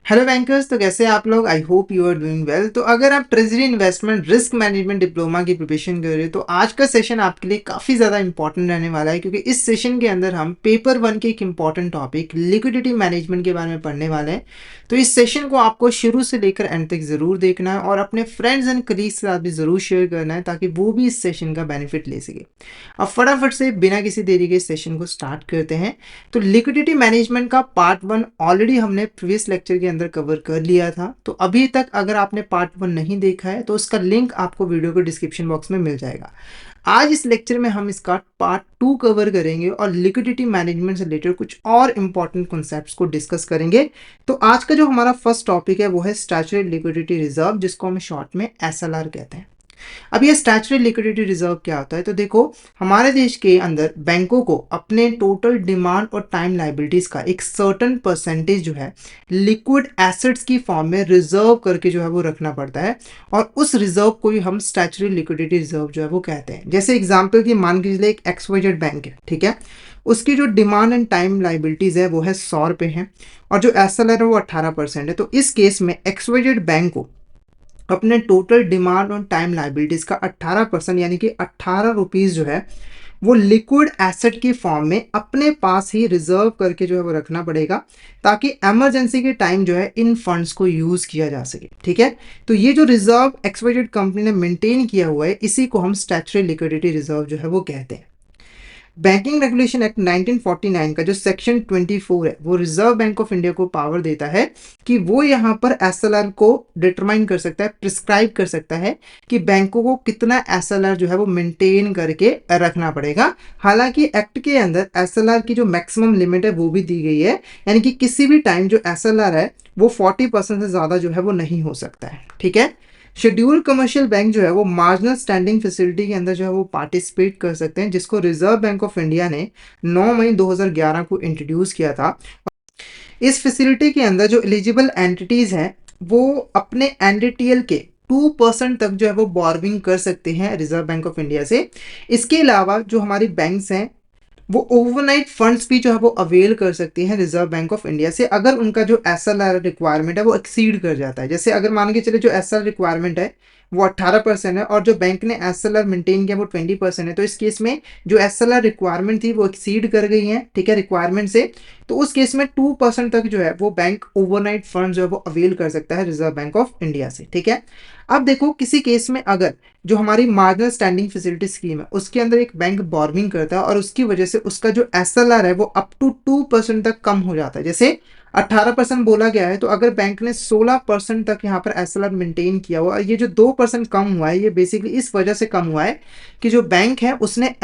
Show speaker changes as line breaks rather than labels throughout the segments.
Hello bankers. तो कैसे हैं आप लोग? I hope you are doing well. तो अगर आप treasury investment risk management diploma की प्रिपरेशन कर रहे हो तो आज का सेशन आपके लिए काफ़ी ज़्यादा इंपॉर्टेंट रहने वाला है, क्योंकि इस सेशन के अंदर हम पेपर वन के एक इंपॉर्टेंट टॉपिक लिक्विडिटी मैनेजमेंट के बारे में पढ़ने वाले हैं। तो इस सेशन को आपको शुरू से लेकर एंड तक ज़रूर देखना है और अपने फ्रेंड्स एंड कलीग्स के साथ भी ज़रूर शेयर करना है, ताकि वो भी इस सेशन का बेनिफिट ले सके। अब फटाफट से बिना किसी देरी के इस सेशन को स्टार्ट करते हैं। तो लिक्विडिटी मैनेजमेंट का पार्ट वन ऑलरेडी हमने प्रीवियस लेक्चर के अंदर कवर कर लिया था। तो अभी तक अगर आपने पार्ट वन नहीं देखा है तो उसका लिंक आपको वीडियो के डिस्क्रिप्शन बॉक्स में मिल जाएगा। आज इस लेक्चर में हम इसका पार्ट टू कवर करेंगे और लिक्विडिटी मैनेजमेंट से रिलेटेड कुछ और इंपॉर्टेंट कॉन्सेप्ट्स को डिस्कस करेंगे। तो आज का जो हमारा फर्स्ट टॉपिक है वो है स्टैट्यूटरी लिक्विडिटी रिजर्व, जिसको हम शॉर्ट में एसएलआर कहते हैं। अब ये स्टैट्यूटरी लिक्विडिटी रिजर्व क्या होता है? तो देखो, हमारे देश के अंदर बैंकों को अपने टोटल डिमांड और टाइम लाइबिलिटीज का एक सर्टेन परसेंटेज जो है लिक्विड एसेट्स की फॉर्म में रिजर्व करके जो है वो रखना पड़ता है, और उस रिजर्व को ही हम स्टैट्यूटरी लिक्विडिटी रिजर्व जो है वो कहते हैं। जैसे एग्जांपल की मान के चलिए एक एक्सवाइजेड बैंक है, ठीक है, उसकी जो डिमांड एंड टाइम लाइबिलिटीज है वो है 100 रुपये है, और जो एसएलआर है वो 18% है। तो इस केस में एक्सवाइजेड बैंक को अपने टोटल डिमांड और टाइम लाइबिलिटीज का 18% यानी कि 18 रुपीज़ जो है वो लिक्विड एसेट की फॉर्म में अपने पास ही रिजर्व करके जो है वो रखना पड़ेगा, ताकि इमरजेंसी के टाइम जो है इन फंड्स को यूज किया जा सके। ठीक है, तो ये जो रिजर्व एक्सवाइजेड कंपनी ने मेंटेन किया हुआ है इसी को हम स्टैट्यूटरी लिक्विडिटी रिजर्व जो है वो कहते हैं। बैंकिंग रेगुलेशन एक्ट 1949 का जो सेक्शन 24 है वो रिजर्व बैंक ऑफ इंडिया को पावर देता है कि वो यहाँ पर एसएलआर को डिटरमाइन कर सकता है, प्रिस्क्राइब कर सकता है कि बैंकों को कितना एसएलआर जो है वो मेंटेन करके रखना पड़ेगा। हालांकि एक्ट के अंदर एसएलआर की जो मैक्सिमम लिमिट है वो भी दी गई है, यानी कि किसी भी टाइम जो एसएलआर है वो 40% से ज़्यादा जो है वो नहीं हो सकता है। ठीक है, शेड्यूल कमर्शियल बैंक जो है वो मार्जिनल स्टैंडिंग फैसिलिटी के अंदर जो है वो पार्टिसिपेट कर सकते हैं, जिसको रिजर्व बैंक ऑफ इंडिया ने 9 मई 2011 को इंट्रोड्यूस किया था। इस फैसिलिटी के अंदर जो एलिजिबल एंटिटीज हैं वो अपने एनडीटीएल के 2% तक जो है वो बोरविंग कर सकते हैं रिजर्व बैंक ऑफ इंडिया से। इसके अलावा जो हमारी बैंक्स हैं वो ओवरनाइट फंड्स भी जो है वो अवेल कर सकती हैं रिजर्व बैंक ऑफ इंडिया से, अगर उनका जो एसएलआर रिक्वायरमेंट है वो एक्सीड कर जाता है। जैसे अगर मान के चले जो एसएलआर रिक्वायरमेंट है वो 18% है और जो बैंक ने एसएलआर मेंटेन किया वो 20% है, तो इस केस में जो एसएलआर रिक्वायरमेंट थी वो एक्सीड कर गई है, ठीक है, रिक्वायरमेंट से। तो उस केस में 2% तक जो है वो बैंक ओवरनाइट फंड जो है वो अवेल कर सकता है रिजर्व बैंक ऑफ इंडिया से। ठीक है, अब देखो किसी केस में अगर जो हमारी मार्जिनल स्टैंडिंग फैसिलिटी स्कीम है उसके अंदर एक बैंक बोरविंग करता है और उसकी वजह से उसका जो एसएलआर है वो अप टू 2% तक कम हो जाता है। जैसे 18% बोला गया है, तो अगर बैंक ने 16% तक यहाँ पर एसएलआर मेंटेन किया हुआ, और ये जो 2% कम हुआ है ये बेसिकली इस वजह से कम हुआ है कि जो बैंक है उसने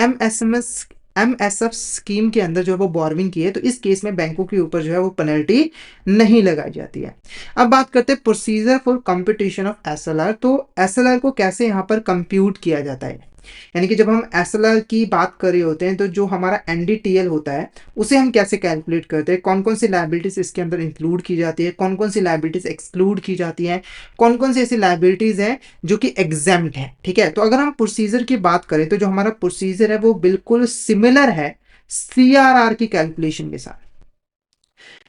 एमएसएफ स्कीम के अंदर जो है वो बोरविंग की है, तो इस केस में बैंकों के ऊपर जो है वो पेनल्टी नहीं लगाई जाती है। अब बात करते हैं procedure for computation of SLR. तो एसएलआर को कैसे यहाँ पर कंप्यूट किया जाता है, यानी कि जब हम एसएलआर की बात कर रहे होते हैं तो जो हमारा एनडीटीएल होता है उसे हम कैसे कैलकुलेट करते हैं, कौन कौन सी लायबिलिटीज इसके अंदर इंक्लूड की जाती है, कौन कौन सी लायबिलिटीज एक्सक्लूड की जाती हैं, कौन कौन सी ऐसी लायबिलिटीज हैं जो कि एग्जेम्प्ट है। ठीक है, तो अगर हम प्रोसीजर की बात करें तो जो हमारा प्रोसीजर है वो बिल्कुल सिमिलर है सीआरआर की कैलकुलेशन के साथ।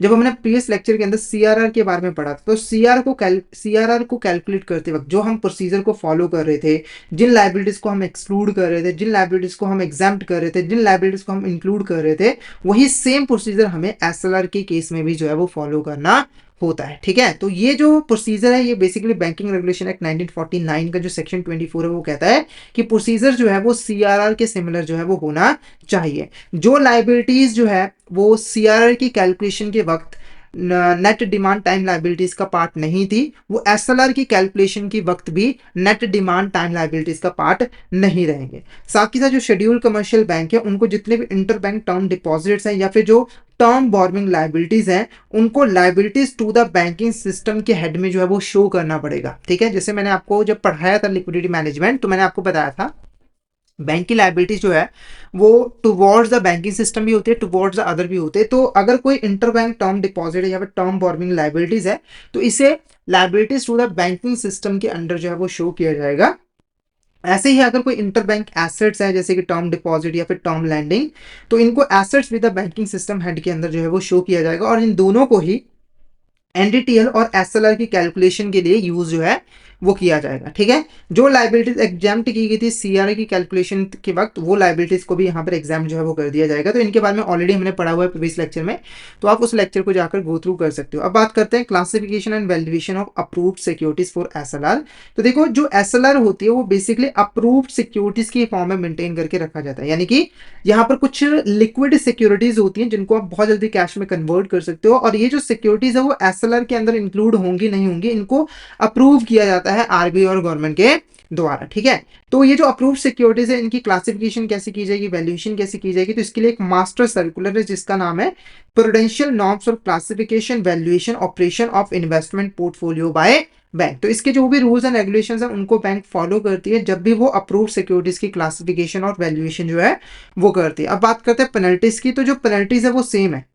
जब हमने प्रीवियस लेक्चर के अंदर सीआरआर के बारे में पढ़ा था तो सीआरआर को कैलकुलेट करते वक्त जो हम प्रोसीजर को फॉलो कर रहे थे, जिन लाइबिलिटीज को हम एक्सक्लूड कर रहे थे, जिन लाइबिलिटीज को हम एग्जाम्प्ट कर रहे थे, जिन लाइबिलिटीज को हम इंक्लूड कर रहे थे, वही सेम प्रोसीजर हमें एसएलआर के केस में भी जो है वो फॉलो करना होता है। ठीक है, तो ये जो प्रोसीजर है ये बेसिकली बैंकिंग रेगुलेशन एक्ट 1949 का जो सेक्शन 24 है वो कहता है कि प्रोसीजर जो है वो सीआरआर के सिमिलर जो है वो होना चाहिए। जो लाइबिलिटीज जो है वो सीआरआर की कैलकुलेशन के वक्त नेट डिमांड टाइम लाइबिलिटीज का पार्ट नहीं थी, वो एसएलआर की कैलकुलेशन के वक्त भी नेट डिमांड टाइम लाइबिलिटीज का पार्ट नहीं रहेंगे। साथ ही साथ जो शेड्यूल कमर्शियल बैंक है उनको जितने भी इंटर बैंक टर्म डिपॉजिट्स हैं या फिर जो टर्म बोरविंग लाइबिलिटीज हैं उनको liabilities to the banking system के हेड में जो है वो शो करना पड़ेगा। ठीक है, जैसे मैंने आपको जब पढ़ाया था लिक्विडिटी मैनेजमेंट तो मैंने आपको बताया था बैंक की लाइबिलिटीज जो है वो टुवर्ड्स द बैंकिंग सिस्टम भी होती है, टुवर्ड्स द अदर भी होते हैं। तो अगर कोई इंटर बैंक टर्म डिपॉजिट या फिर टर्म बोरविंग लाइबिलिटीज है तो इसे liabilities to the banking system के अंडर जो है वो शो किया जाएगा। ऐसे ही अगर कोई इंटर बैंक एसेट्स है जैसे कि टर्म डिपॉजिट या फिर टर्म लैंडिंग, तो इनको assets with the banking system head के अंदर जो है वो शो किया जाएगा, और इन दोनों को ही एनडीटीएल और एसएलआर की कैलकुलेशन के लिए यूज जो है वो किया जाएगा। ठीक है, जो लाइबिलिटीज एग्जाम्प्ट की गई थी सीआरए की कैलकुलेशन के वक्त, वो लाइबिलिटीज को भी यहाँ पर एग्जाम जो है वो कर दिया जाएगा। तो इनके बारे में ऑलरेडी हमने पढ़ा हुआ है प्रीवियस लेक्चर में, तो आप उस लेक्चर को जाकर गो थ्रू कर सकते हो। अब बात करते हैं classification and valuation of approved securities for SLR. तो देखो, जो एसएलआर होती है वो बेसिकली अप्रूव्ड सिक्योरिटीज की फॉर्म में मेंटेन करके रखा जाता है, यानी कि यहाँ पर कुछ लिक्विड सिक्योरिटीज होती हैं जिनको आप बहुत जल्दी कैश में कन्वर्ट कर सकते हो, और ये जो सिक्योरिटीज है वो एसएलआर के अंदर इंक्लूड होंगी नहीं होंगी, इनको अप्रूव किया जाता है आरबीआई और गवर्नमेंट के द्वारा। ठीक है, तो ये जो अप्रूव्ड सिक्योरिटीज है इनकी क्लासिफिकेशन कैसे की जाएगी, वैल्यूएशन कैसे की जाएगी, तो इसके लिए एक मास्टर सर्कुलर है जिसका नाम है prudential norms for classification valuation operation of investment portfolio by bank. तो इसके जो भी रूल्स एंड रेगुलेशंस हैं उनको बैंक फॉलो करती है जब भी वो अप्रूव्ड सिक्योरिटीज की क्लासिफिकेशन और वैल्यूएशन जो है वो करती है। अब बात करते हैं पेनल्टीज की, तो जो पेनल्टीज है वो सेम है,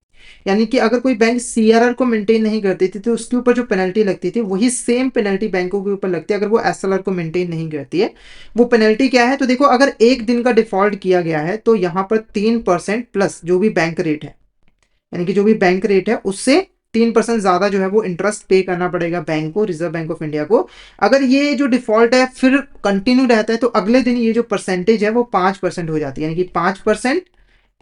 यानी कि अगर कोई बैंक सीआरआर को मेंटेन नहीं करती थी तो उसके ऊपर जो पेनल्टी लगती थी वही सेम पेनल्टी बैंकों के ऊपर लगती है अगर वो एसएलआर को मेंटेन नहीं करती है। वो पेनल्टी क्या है, तो देखो, अगर एक दिन का डिफॉल्ट किया गया है तो यहाँ पर 3% प्लस जो भी बैंक रेट है, यानी कि जो भी बैंक रेट है उससे 3% ज्यादा जो है वो इंटरेस्ट पे करना पड़ेगा बैंक को, रिजर्व बैंक ऑफ इंडिया को। अगर ये जो डिफॉल्ट है फिर कंटिन्यू रहता है तो अगले दिन ये जो परसेंटेज है वो 5% हो जाती है, यानी कि 5%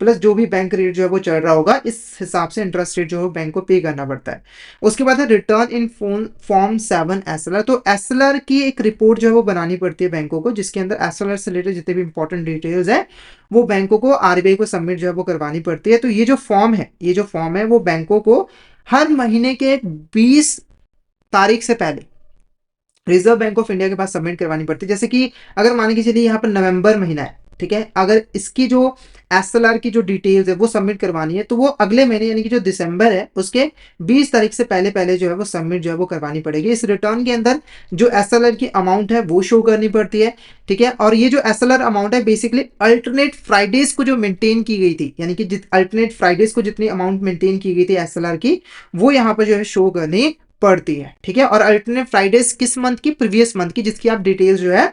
प्लस जो भी बैंक रेट जो है वो चल रहा होगा, इस हिसाब से इंटरेस्ट रेट जो है बैंक को पे करना पड़ता है। उसके बाद है रिटर्न इन फॉर्म 7 एसएलआर। तो एसएलआर की एक रिपोर्ट जो है वो बनानी पड़ती है बैंकों को, जिसके अंदर एसएलआर से रिलेटेड जितने भी इंपॉर्टेंट डिटेल्स है वो बैंकों को आरबीआई को सबमिट जो है वो करवानी पड़ती है। तो ये जो फॉर्म है वो बैंकों को हर महीने के 20 तारीख से पहले रिजर्व बैंक ऑफ इंडिया के पास सबमिट करवानी पड़ती है। जैसे कि अगर मान के चलिए यहाँ पर नवंबर महीना है, ठीक है, अगर इसकी जो एसएलआर की जो डिटेल्स है वो सबमिट करवानी है तो वो अगले महीने यानी कि जो दिसंबर है उसके 20 तारीख से पहले पहले जो है वो सबमिट जो है वो करवानी पड़ेगी। इस रिटर्न के अंदर जो एसएलआर की अमाउंट है वो शो करनी पड़ती है। ठीक है, और ये जो एसएलआर अमाउंट है बेसिकली अल्टरनेट फ्राइडेज को जो मेंटेन की गई थी, यानी कि अल्टरनेट फ्राइडेज को जितनी अमाउंट मेंटेन की गई थी एसएलआर की, वो यहाँ पर जो है शो करनी पड़ती है। ठीक है, और अल्टरनेट फ्राइडेज किस मंथ की, प्रीवियस मंथ की, जिसकी आप डिटेल्स जो है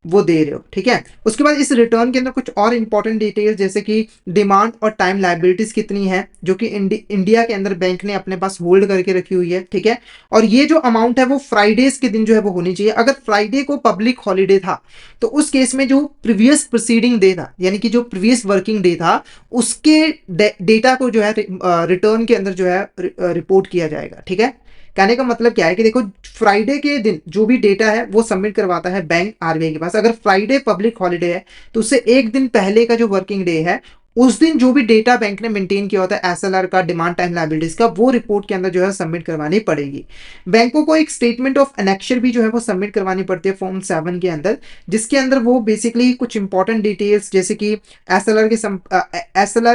वो दे रहे हो। ठीक है, उसके बाद इस रिटर्न के अंदर कुछ और इंपॉर्टेंट डिटेल्स जैसे कि डिमांड और टाइम लायबिलिटीज कितनी है जो कि इंडिया के अंदर बैंक ने अपने पास होल्ड करके रखी हुई है। ठीक है, और ये जो अमाउंट है वो फ्राइडेज के दिन जो है वो होनी चाहिए। अगर फ्राइडे को पब्लिक हॉलीडे था तो उस केस में जो प्रीवियस प्रोसीडिंग डे था, यानी कि जो प्रीवियस वर्किंग डे था, उसके डेटा को जो है रिटर्न के अंदर जो है रिपोर्ट किया जाएगा। ठीक है, कहने का मतलब क्या है कि देखो, फ्राइडे के दिन जो भी डेटा है वो सबमिट करवाता है बैंक आरबीआई के पास। अगर फ्राइडे पब्लिक हॉलीडे है तो उससे एक दिन पहले का जो वर्किंग डे है उस दिन जो भी डेटा बैंक ने मेंटेन किया होता है एसएलआर का, डिमांड टाइम लायबिलिटीज का, वो रिपोर्ट के अंदर जो है सबमिट करवानी पड़ेगी। बैंकों को एक स्टेटमेंट ऑफ एनेक्चर भी जो है वो सबमिट करवानी पड़ती है फॉर्म 7 के अंदर, जिसके अंदर वो बेसिकली कुछ इंपॉर्टेंट डिटेल्स जैसे कि एसएलआर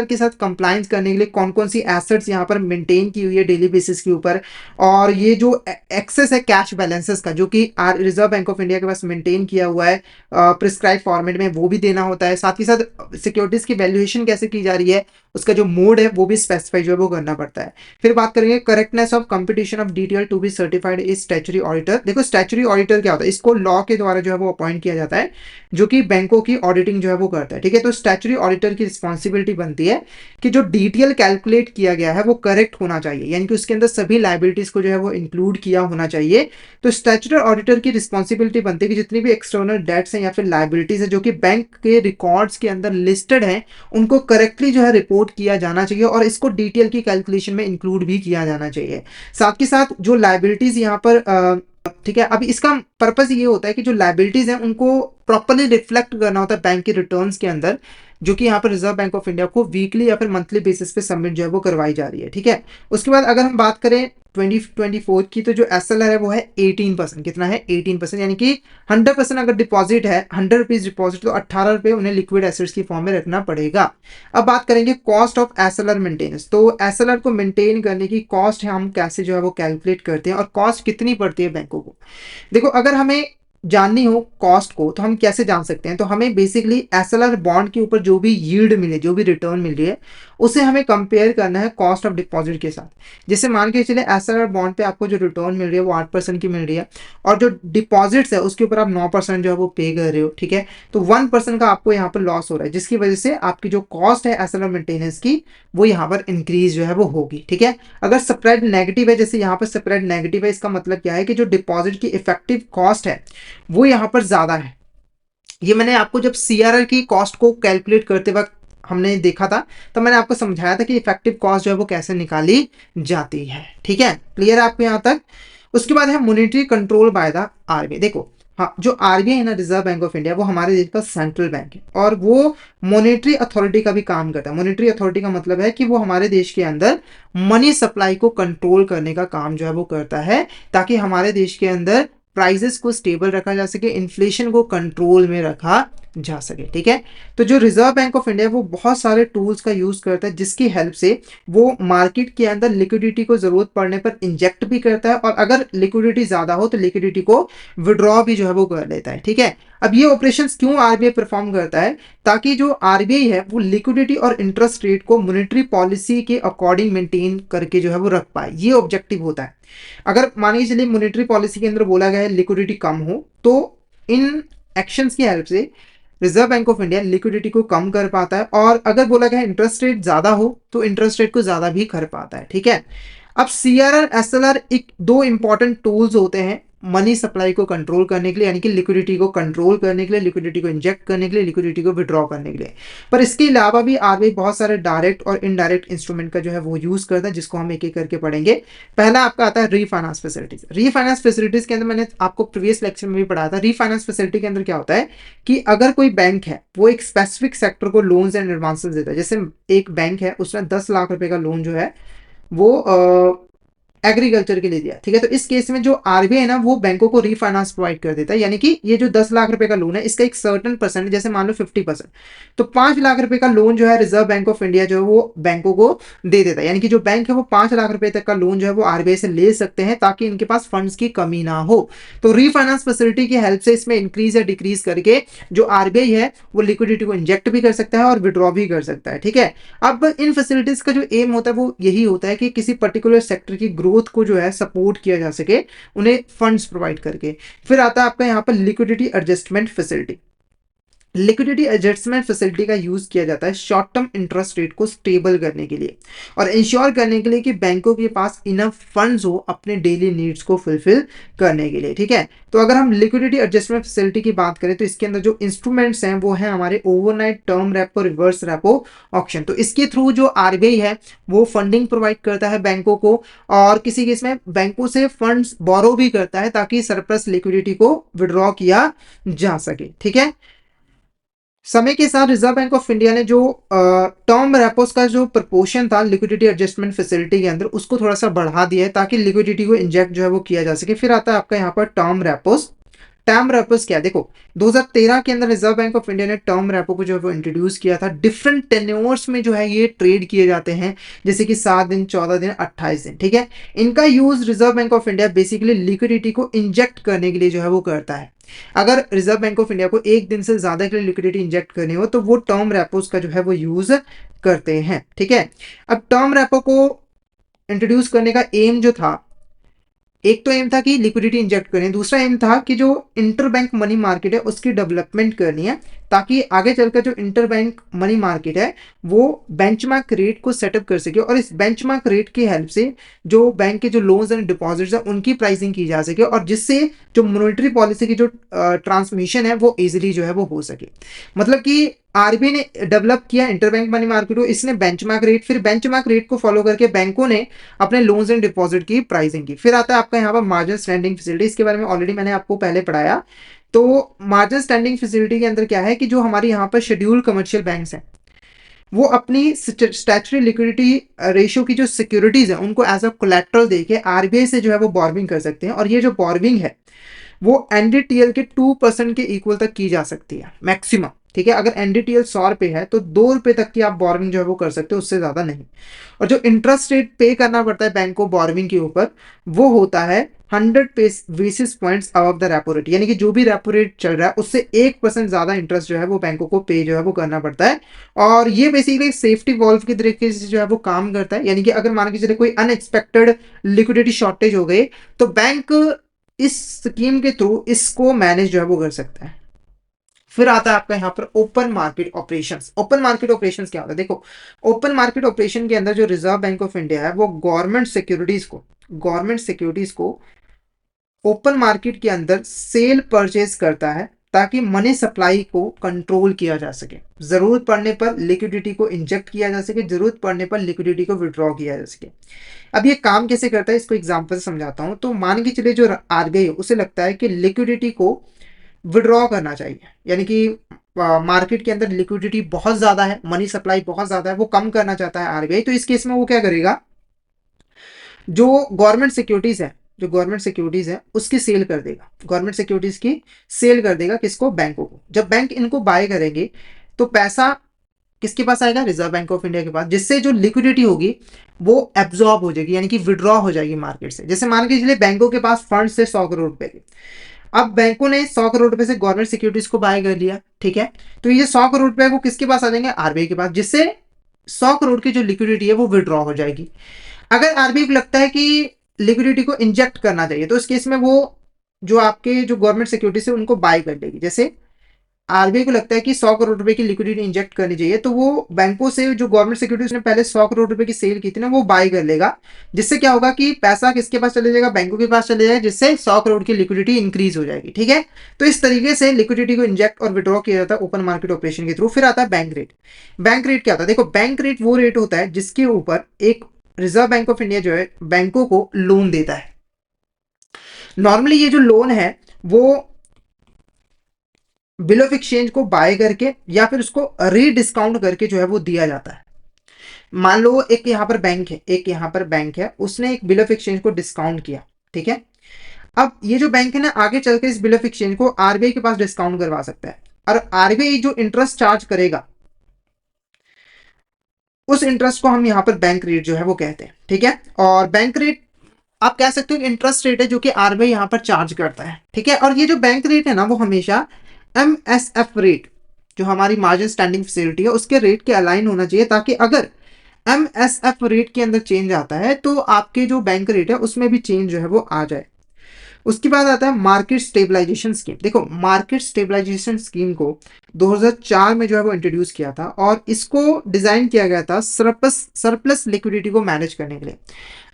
के साथ कंप्लायंस करने के लिए कौन कौन सी एसेट्स यहाँ पर मेंटेन की हुई है डेली बेसिस के ऊपर, और ये जो एक्सेस है कैश बैलेंसेस का जो कि रिजर्व बैंक ऑफ इंडिया के पास मेंटेन किया हुआ है प्रिस्क्राइब फॉर्मेट में, वो भी देना होता है। साथ ही साथ सिक्योरिटीज की वैल्यूएशन कैसे की जा रही है उसका जो मोड है वो भी स्पेसिफाई जो है वो करना पड़ता है। फिर बात करेंगे correctness of computation of detail to be certified is statutory auditor. देखो, स्टैच्यूटरी ऑडिटर क्या होता है, इसको लॉ के द्वारा जो है वो अपॉइंट किया जाता है जो कि बैंकों की ऑडिटिंग जो है वो करता है। ठीक है, तो स्टैच्यूटरी ऑडिटर की रिस्पॉन्सिबिलिटी बनती है कि जो डिटेल कैलकुलेट किया गया है वो करेक्ट होना चाहिए, यानी कि उसके अंदर सभी लाइबिलिटीज को जो है वो इंक्लूड किया होना चाहिए। तो स्टैच्यूटरी ऑडिटर की रिस्पॉन्सिबिलिटी बनती है कि जितनी भी एक्सटर्नल डेट्स हैं या फिर लाइबिलिटीज है जो कि बैंक के रिकॉर्ड्स के अंदर लिस्टेड है उनको करेक्टली जो है रिपोर्ट किया जाना चाहिए और इसको डिटेल की कैलकुलेशन में इंक्लूड भी किया जाना चाहिए। साथ के साथ जो लाइबिलिटीज यहाँ पर ठीक है, अभी इसका पर्पस ये होता है कि जो लाइबिलिटीज हैं उनको प्रॉपरली रिफ्लेक्ट करना होता है बैंक के रिटर्न्स के अंदर, जो कि यहाँ पर रिजर्व बैंक ऑफ इंडिया को वीकली या फिर मंथली बेसिस पे सबमिट जो है वो करवाई जा रही है। ठीक है, उसके बाद अगर हम बात करें 2024 की तो जो एसएलआर है वो है 18%। कितना है, 18%, यानी कि 100% अगर डिपॉजिट है 100 रुपीज डिपॉजिट तो 18 रुपये उन्हें लिक्विड एसेट्स की फॉर्म में रखना पड़ेगा। अब बात करेंगे कॉस्ट ऑफ एसएलआर मेंटेनेंस। तो एसएलआर को मेंटेन करने की कॉस्ट है हम कैसे जो है वो कैलकुलेट करते हैं और कॉस्ट कितनी पड़ती है बैंकों को। देखो, अगर हमें जाननी हो कॉस्ट को तो हम कैसे जान सकते हैं, तो हमें बेसिकली एसएलआर बॉन्ड के ऊपर जो भी यील्ड मिले, जो भी रिटर्न मिल रही है उसे हमें कंपेयर करना है कॉस्ट ऑफ डिपॉजिट के साथ। जैसे मान के चले एसएलआर बॉन्ड पे आपको जो रिटर्न मिल रही है वो 8% की मिल रही है, और जो डिपॉजिट्स है उसके ऊपर आप 9% जो है वो पे कर रहे हो, ठीक है। तो 1% का आपको यहाँ पर लॉस हो रहा है, जिसकी वजह से आपकी जो कॉस्ट है एसएलआर मेंटेनेंस की वो यहाँ पर इंक्रीज जो है वो होगी, ठीक है। अगर स्प्रेड नेगेटिव है, जैसे यहाँ पर स्प्रेड नेगेटिव है, इसका मतलब क्या है कि जो डिपॉजिट की इफेक्टिव कॉस्ट है वो यहाँ पर ज्यादा है। ये मैंने आपको जब सीआरआर की कॉस्ट को कैलकुलेट करते वक्त हमने देखा था, तो मैंने आपको समझाया था कि इफेक्टिव कॉस्ट जो है वो कैसे निकाली जाती है, ठीक है। क्लियर है आपको यहाँ तक। उसके बाद है monetary control by the RBI. देखो, हाँ, जो आरबीआई है ना, रिजर्व बैंक ऑफ इंडिया, वो हमारे देश का सेंट्रल बैंक है और वो मॉनेटरी अथॉरिटी का भी काम करता है। मॉनेटरी अथॉरिटी का मतलब है कि वो हमारे देश के अंदर मनी सप्लाई को कंट्रोल करने का काम जो है वो करता है, ताकि हमारे देश के अंदर प्राइसेस को स्टेबल रखा जा सके, इन्फ्लेशन को कंट्रोल में रखा जा सके, ठीक है। तो जो रिजर्व बैंक ऑफ इंडिया वो बहुत सारे टूल्स का यूज करता है, जिसकी हेल्प से वो मार्केट के अंदर लिक्विडिटी को जरूरत पड़ने पर इंजेक्ट भी करता है, और अगर लिक्विडिटी ज्यादा हो तो लिक्विडिटी को विड्रॉ भी जो है वो कर लेता है, ठीक है। अब ये ऑपरेशंस क्यों आरबीआई परफॉर्म करता है? ताकि जो आरबीआई है वो लिक्विडिटी और इंटरेस्ट रेट को मॉनेटरी पॉलिसी के अकॉर्डिंग मेंटेन करके जो है वो रख पाए, ये ऑब्जेक्टिव होता है। अगर मान के चलिए मॉनेटरी पॉलिसी के अंदर बोला गया है लिक्विडिटी कम हो, तो इन एक्शंस की हेल्प से reserve bank of India liquidity को कम कर पाता है, और अगर बोला गया इंटरेस्ट रेट ज्यादा हो तो इंटरेस्ट रेट को ज्यादा भी कर पाता है, ठीक है। अब सीआरआर एसएलआर एक दो इंपॉर्टेंट टूल्स होते हैं मनी सप्लाई को कंट्रोल करने के लिए, यानी कि लिक्विडिटी को कंट्रोल करने के लिए, लिक्विडिटी को इंजेक्ट करने के लिए, लिक्विडिटी को विड्रॉ करने के लिए। पर इसके अलावा भी आरबीआई बहुत सारे डायरेक्ट और इनडायरेक्ट इंस्ट्रूमेंट का जो है वो यूज करता है, जिसको हम एक एक करके पढ़ेंगे। पहला आपका आता है रीफाइनेंस फैसिलिटीज। रीफाइनेंस फैसिलिटीज के अंदर मैंने आपको प्रीवियस लेक्चर में भी पढ़ाया था। रीफाइनेंस फैसिलिटी के अंदर क्या होता है कि अगर कोई बैंक है वो एक स्पेसिफिक सेक्टर को लोन्स एंड एडवांसेस देता है, जैसे एक बैंक है उसने 10 लाख रुपए का लोन जो है वो एग्रीकल्चर के लिए दिया, ठीक है। तो इस केस में जो आरबीआई है ना वो बैंकों को रीफाइनेंस प्रोवाइड कर देता है, यानी कि ये जो 10 लाख रुपए का लोन है इसका एक सर्टन परसेंट, जैसे मान लो 50%, तो 5 लाख रुपए का लोन जो है रिजर्व बैंक ऑफ इंडिया जो है वो बैंकों को दे देता है। यानी कि जो बैंक है वो 5 लाख रुपए तक का लोन जो है वो आरबीआई से ले सकते हैं, ताकि इनके पास फंड्स की कमी ना हो। तो रीफाइनेंस फैसिलिटी की हेल्प से इसमें इंक्रीज या डिक्रीज करके जो आरबीआई है वो लिक्विडिटी को इंजेक्ट भी कर सकता है और विड्रॉ भी कर सकता है, ठीक है। अब इन फैसिलिटीज का जो एम होता है वो यही होता है कि किसी पर्टिकुलर सेक्टर की ग्रोथ को जो है सपोर्ट किया जा सके, उन्हें फंड्स प्रोवाइड करके। फिर आता है आपका यहाँ पर liquidity adjustment facility. Liquidity adjustment facility का यूज किया जाता है शॉर्ट टर्म इंटरेस्ट रेट को स्टेबल करने के लिए और इंश्योर करने के लिए कि बैंकों के पास इनफ फंड्स हो अपने डेली नीड्स को फुलफिल करने के लिए, ठीक है। तो अगर हम लिक्विडिटी एडजस्टमेंट फैसिलिटी की बात करें तो इसके अंदर जो इंस्ट्रूमेंट्स हैं वो हैं हमारे overnight term repo, reverse repo, auction. तो इसके थ्रू जो आरबीआई है वो फंडिंग प्रोवाइड करता है बैंकों को, और किसी केस में बैंकों से फंड्स बोरो भी करता है ताकि सरप्लस लिक्विडिटी को विड्रॉ किया जा सके, ठीक है। समय के साथ रिजर्व बैंक ऑफ इंडिया ने जो टर्म रेपोस का जो प्रपोर्शन था लिक्विडिटी एडजस्टमेंट फैसिलिटी के अंदर उसको थोड़ा सा बढ़ा दिया है, ताकि लिक्विडिटी को इंजेक्ट जो है वो किया जा सके। फिर आता है आपका यहाँ पर टर्म रेपोस। टर्म रेपोस क्या है? देखो, 2013 के अंदर रिजर्व बैंक ऑफ इंडिया ने टर्म रेपो को जो है वो इंट्रोड्यूस किया था। डिफरेंट टेन्योर्स में जो है ये ट्रेड किए जाते हैं, जैसे कि 7 दिन, 14 दिन, 28 दिन, ठीक है। इनका use reserve bank of India basically liquidity को इंजेक्ट करने के लिए जो है वो करता है। अगर रिजर्व बैंक ऑफ इंडिया को एक दिन से ज्यादा के लिए लिक्विडिटी इंजेक्ट करनी हो तो वो टर्म रेपोस का जो है वो यूज करते हैं, ठीक है। अब टर्म रेपो को इंट्रोड्यूस करने का एम जो था, एक तो एम था कि लिक्विडिटी इंजेक्ट करें, दूसरा एम था कि जो इंटर बैंक मनी मार्केट है उसकी डेवलपमेंट करनी है, ताकि आगे चलकर जो इंटर बैंक मनी मार्केट है वो बेंचमार्क रेट को सेटअप कर सके, और इस बेंचमार्क रेट की हेल्प से जो बैंक के जो लोन्स एंड डिपॉजिट्स है उनकी प्राइसिंग की जा सके, और जिससे जो मॉनेटरी पॉलिसी की जो ट्रांसमिशन है वो इजिली जो है वो हो सके। मतलब कि आरबीआई ने डेवलप किया इंटरबैंक मनी मार्केट को, इसने बेंचमार्क रेट, फिर बेंचमार्क रेट को फॉलो करके बैंकों ने अपने लोन्स एंड डिपॉजिट की प्राइसिंग की। फिर आता है आपका यहाँ पर मार्जिन स्टैंडिंग फैसिलिटी। इसके बारे में ऑलरेडी मैंने आपको पहले पढ़ाया। तो मार्जिन स्टैंडिंग फैसिलिटी के अंदर क्या है कि जो हमारे यहाँ पर शेड्यूल्ड कमर्शियल बैंक्स हैं वो अपनी स्टैट्यूटरी लिक्विडिटी रेशियो की जो सिक्योरिटीज है उनको एज अ कोलैटरल देके आरबीआई से जो है वो बॉर्बिंग कर सकते हैं, और ये जो बॉर्बिंग है वो एनडीटीएल के 2% के इक्वल तक की जा सकती है मैक्सिमम, ठीक है। अगर एनडीटीएल 100 रुपए है तो 2 रुपए तक की आप बॉर्विंग जो है वो कर सकते हो, उससे ज्यादा नहीं। और जो इंटरेस्ट रेट पे करना पड़ता है बैंक को बॉर्विंग के ऊपर वो होता है 100 basis points above the repo rate, यानी कि जो भी रेपो रेट चल रहा है उससे 1% ज्यादा इंटरेस्ट जो है वो बैंकों को पे जो है वो करना पड़ता है। और ये बेसिकली सेफ्टी वॉल्व के तरीके से जो है वो काम करता है, यानी कि अगर मान के चले कोई अनएक्सपेक्टेड लिक्विडिटी शॉर्टेज हो गई तो बैंक इस स्कीम के थ्रू इसको मैनेज जो है वो कर सकता है। फिर आता है आपका यहाँ पर open market operations. Open market operations क्या होता है? देखो, ओपन मार्केट ऑपरेशन के अंदर जो रिजर्व बैंक ऑफ इंडिया है वो गवर्नमेंट सिक्योरिटीज को ओपन मार्केट के अंदर सेल परचेज करता है ताकि मनी सप्लाई को कंट्रोल किया जा सके, जरूरत पड़ने पर लिक्विडिटी को इंजेक्ट किया जा सके, जरूरत पड़ने पर लिक्विडिटी को विड्रॉ किया जा सके। अब ये काम कैसे करता है इसको एग्जांपल से समझाता हूं। तो मान के चलिए जो आरबीआई है उसे लगता है कि लिक्विडिटी को विड्रॉ करना चाहिए, यानी कि मार्केट के अंदर लिक्विडिटी बहुत ज्यादा है, मनी सप्लाई बहुत ज्यादा है, वो कम करना चाहता है आरबीआई। तो इस केस में वो क्या करेगा, जो गवर्नमेंट सिक्योरिटीज है उसकी सेल कर देगा, गवर्नमेंट सिक्योरिटीज की सेल कर देगा किसको? बैंकों को। जब बैंक इनको बाय करेंगे तो पैसा किसके पास आएगा? रिजर्व बैंक ऑफ इंडिया के पास, जिससे जो लिक्विडिटी होगी वो एब्जॉर्ब हो जाएगी, यानी कि विड्रॉ हो जाएगी मार्केट से। जैसे मान के चलिए बैंकों के पास फंड से 100 करोड़ रुपए के, अब बैंकों ने 100 करोड़ रुपए से गवर्नमेंट सिक्योरिटीज को बाय कर लिया, ठीक है। तो ये 100 करोड़ रुपए वो किसके पास आ जाएंगे? आरबीआई के पास, जिससे 100 करोड़ की जो लिक्विडिटी है वो विड्रॉ हो जाएगी। अगर आरबीआई को लगता है कि लिक्विडिटी को इंजेक्ट करना चाहिए तो इस केस में वो जो आपके जो गवर्नमेंट सिक्योरिटीज है उनको बाय कर लेगी। जैसे आरबीआई को लगता है कि 100 करोड़ रुपए की लिक्विडिटी इंजेक्ट करनी चाहिए तो वो बैंकों से जो गवर्नमेंट सिक्योरिटीज ने पहले 100 करोड़ रुपए की सेल की थी ना वो बाय कर लेगा, जिससे क्या होगा कि पैसा किसके पास चले जाएगा? बैंकों के पास चले जाएगा, जिससे 100 करोड़ की लिक्विडिटी इंक्रीज हो जाएगी, ठीक है। तो इस तरीके से लिक्विडिटी को इंजेक्ट और विड्रॉ किया जाता है ओपन मार्केट ऑपरेशन के थ्रू। फिर आता है बैंक रेट। बैंक रेट क्या होता है? देखो, बैंक रेट वो रेट होता है जिसके ऊपर एक रिजर्व बैंक ऑफ इंडिया जो है बैंकों को लोन देता है। नॉर्मली ये जो लोन है वो बिल ऑफ एक्सचेंज को बाय करके या फिर उसको रीडिस्काउंट करके जो है वो दिया जाता है। मान लो एक यहाँ पर बैंक है, उसने एक बिल ऑफ एक्सचेंज को डिस्काउंट किया, ठीक है। अब ये जो बैंक है ना आगे चल के इस बिल ऑफ एक्सचेंज को आरबीआई के पास डिस्काउंट करवा सकता है, और आरबीआई जो इंटरेस्ट चार्ज करेगा उस इंटरेस्ट को हम यहाँ पर बैंक रेट जो है वो कहते हैं, ठीक है। और बैंक रेट आप कह सकते हो इंटरेस्ट रेट है जो कि आरबीआई यहाँ पर चार्ज करता है, ठीक है। और ये जो बैंक रेट है ना वो हमेशा एमएसएफ रेट, जो हमारी मार्जिन स्टैंडिंग फैसिलिटी है उसके रेट के अलाइन होना चाहिए, ताकि अगर एमएसएफ रेट के अंदर चेंज आता है तो आपके जो बैंक रेट है उसमें भी चेंज जो है वो आ जाए। उसके बाद आता है मार्केट स्टेबलाइजेशन स्कीम। देखो, मार्केट स्टेबलाइजेशन स्कीम को 2004 में जो है वो इंट्रोड्यूस किया था, और इसको डिजाइन किया गया था सरप्लस लिक्विडिटी को मैनेज करने के लिए।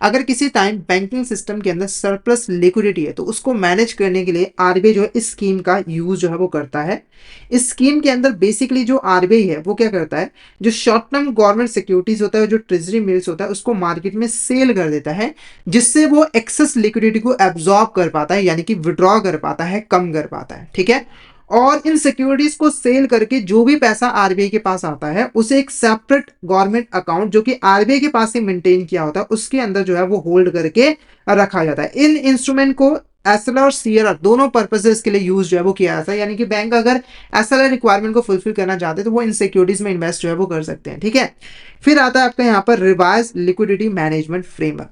अगर किसी टाइम बैंकिंग सिस्टम के अंदर सरप्लस लिक्विडिटी है तो उसको मैनेज करने के लिए आरबीआई जो है इस स्कीम का यूज जो है वो करता है। इस स्कीम के अंदर बेसिकली जो आरबीआई है वो क्या करता है, जो शॉर्ट टर्म गवर्नमेंट सिक्योरिटीज होता है, जो ट्रेजरी मिल्स होता है, उसको मार्केट में सेल कर देता है, जिससे वो एक्सेस लिक्विडिटी को एब्जॉर्ब कर पाता है, यानी कि विड्रॉ कर पाता है, कम कर पाता है, ठीक है। और इन सिक्योरिटीज को सेल करके जो भी पैसा आरबीआई के पास आता है उसे एक सेपरेट गवर्नमेंट अकाउंट जो कि आरबीआई के पास ही मेंटेन किया होता है उसके अंदर जो है वो होल्ड करके रखा जाता है। इन इंस्ट्रूमेंट को एसएलआर और सीएलआर दोनों पर्पसेस के लिए यूज जो है वो किया जाता है, यानी कि बैंक अगर एसएलआर रिक्वायरमेंट को फुलफिल करना चाहते हैं तो वो इन सिक्योरिटीज में इन्वेस्ट जो है वो कर सकते हैं, ठीक है। फिर आता है आपका यहाँ पर रिवाइज लिक्विडिटी मैनेजमेंट फ्रेमवर्क।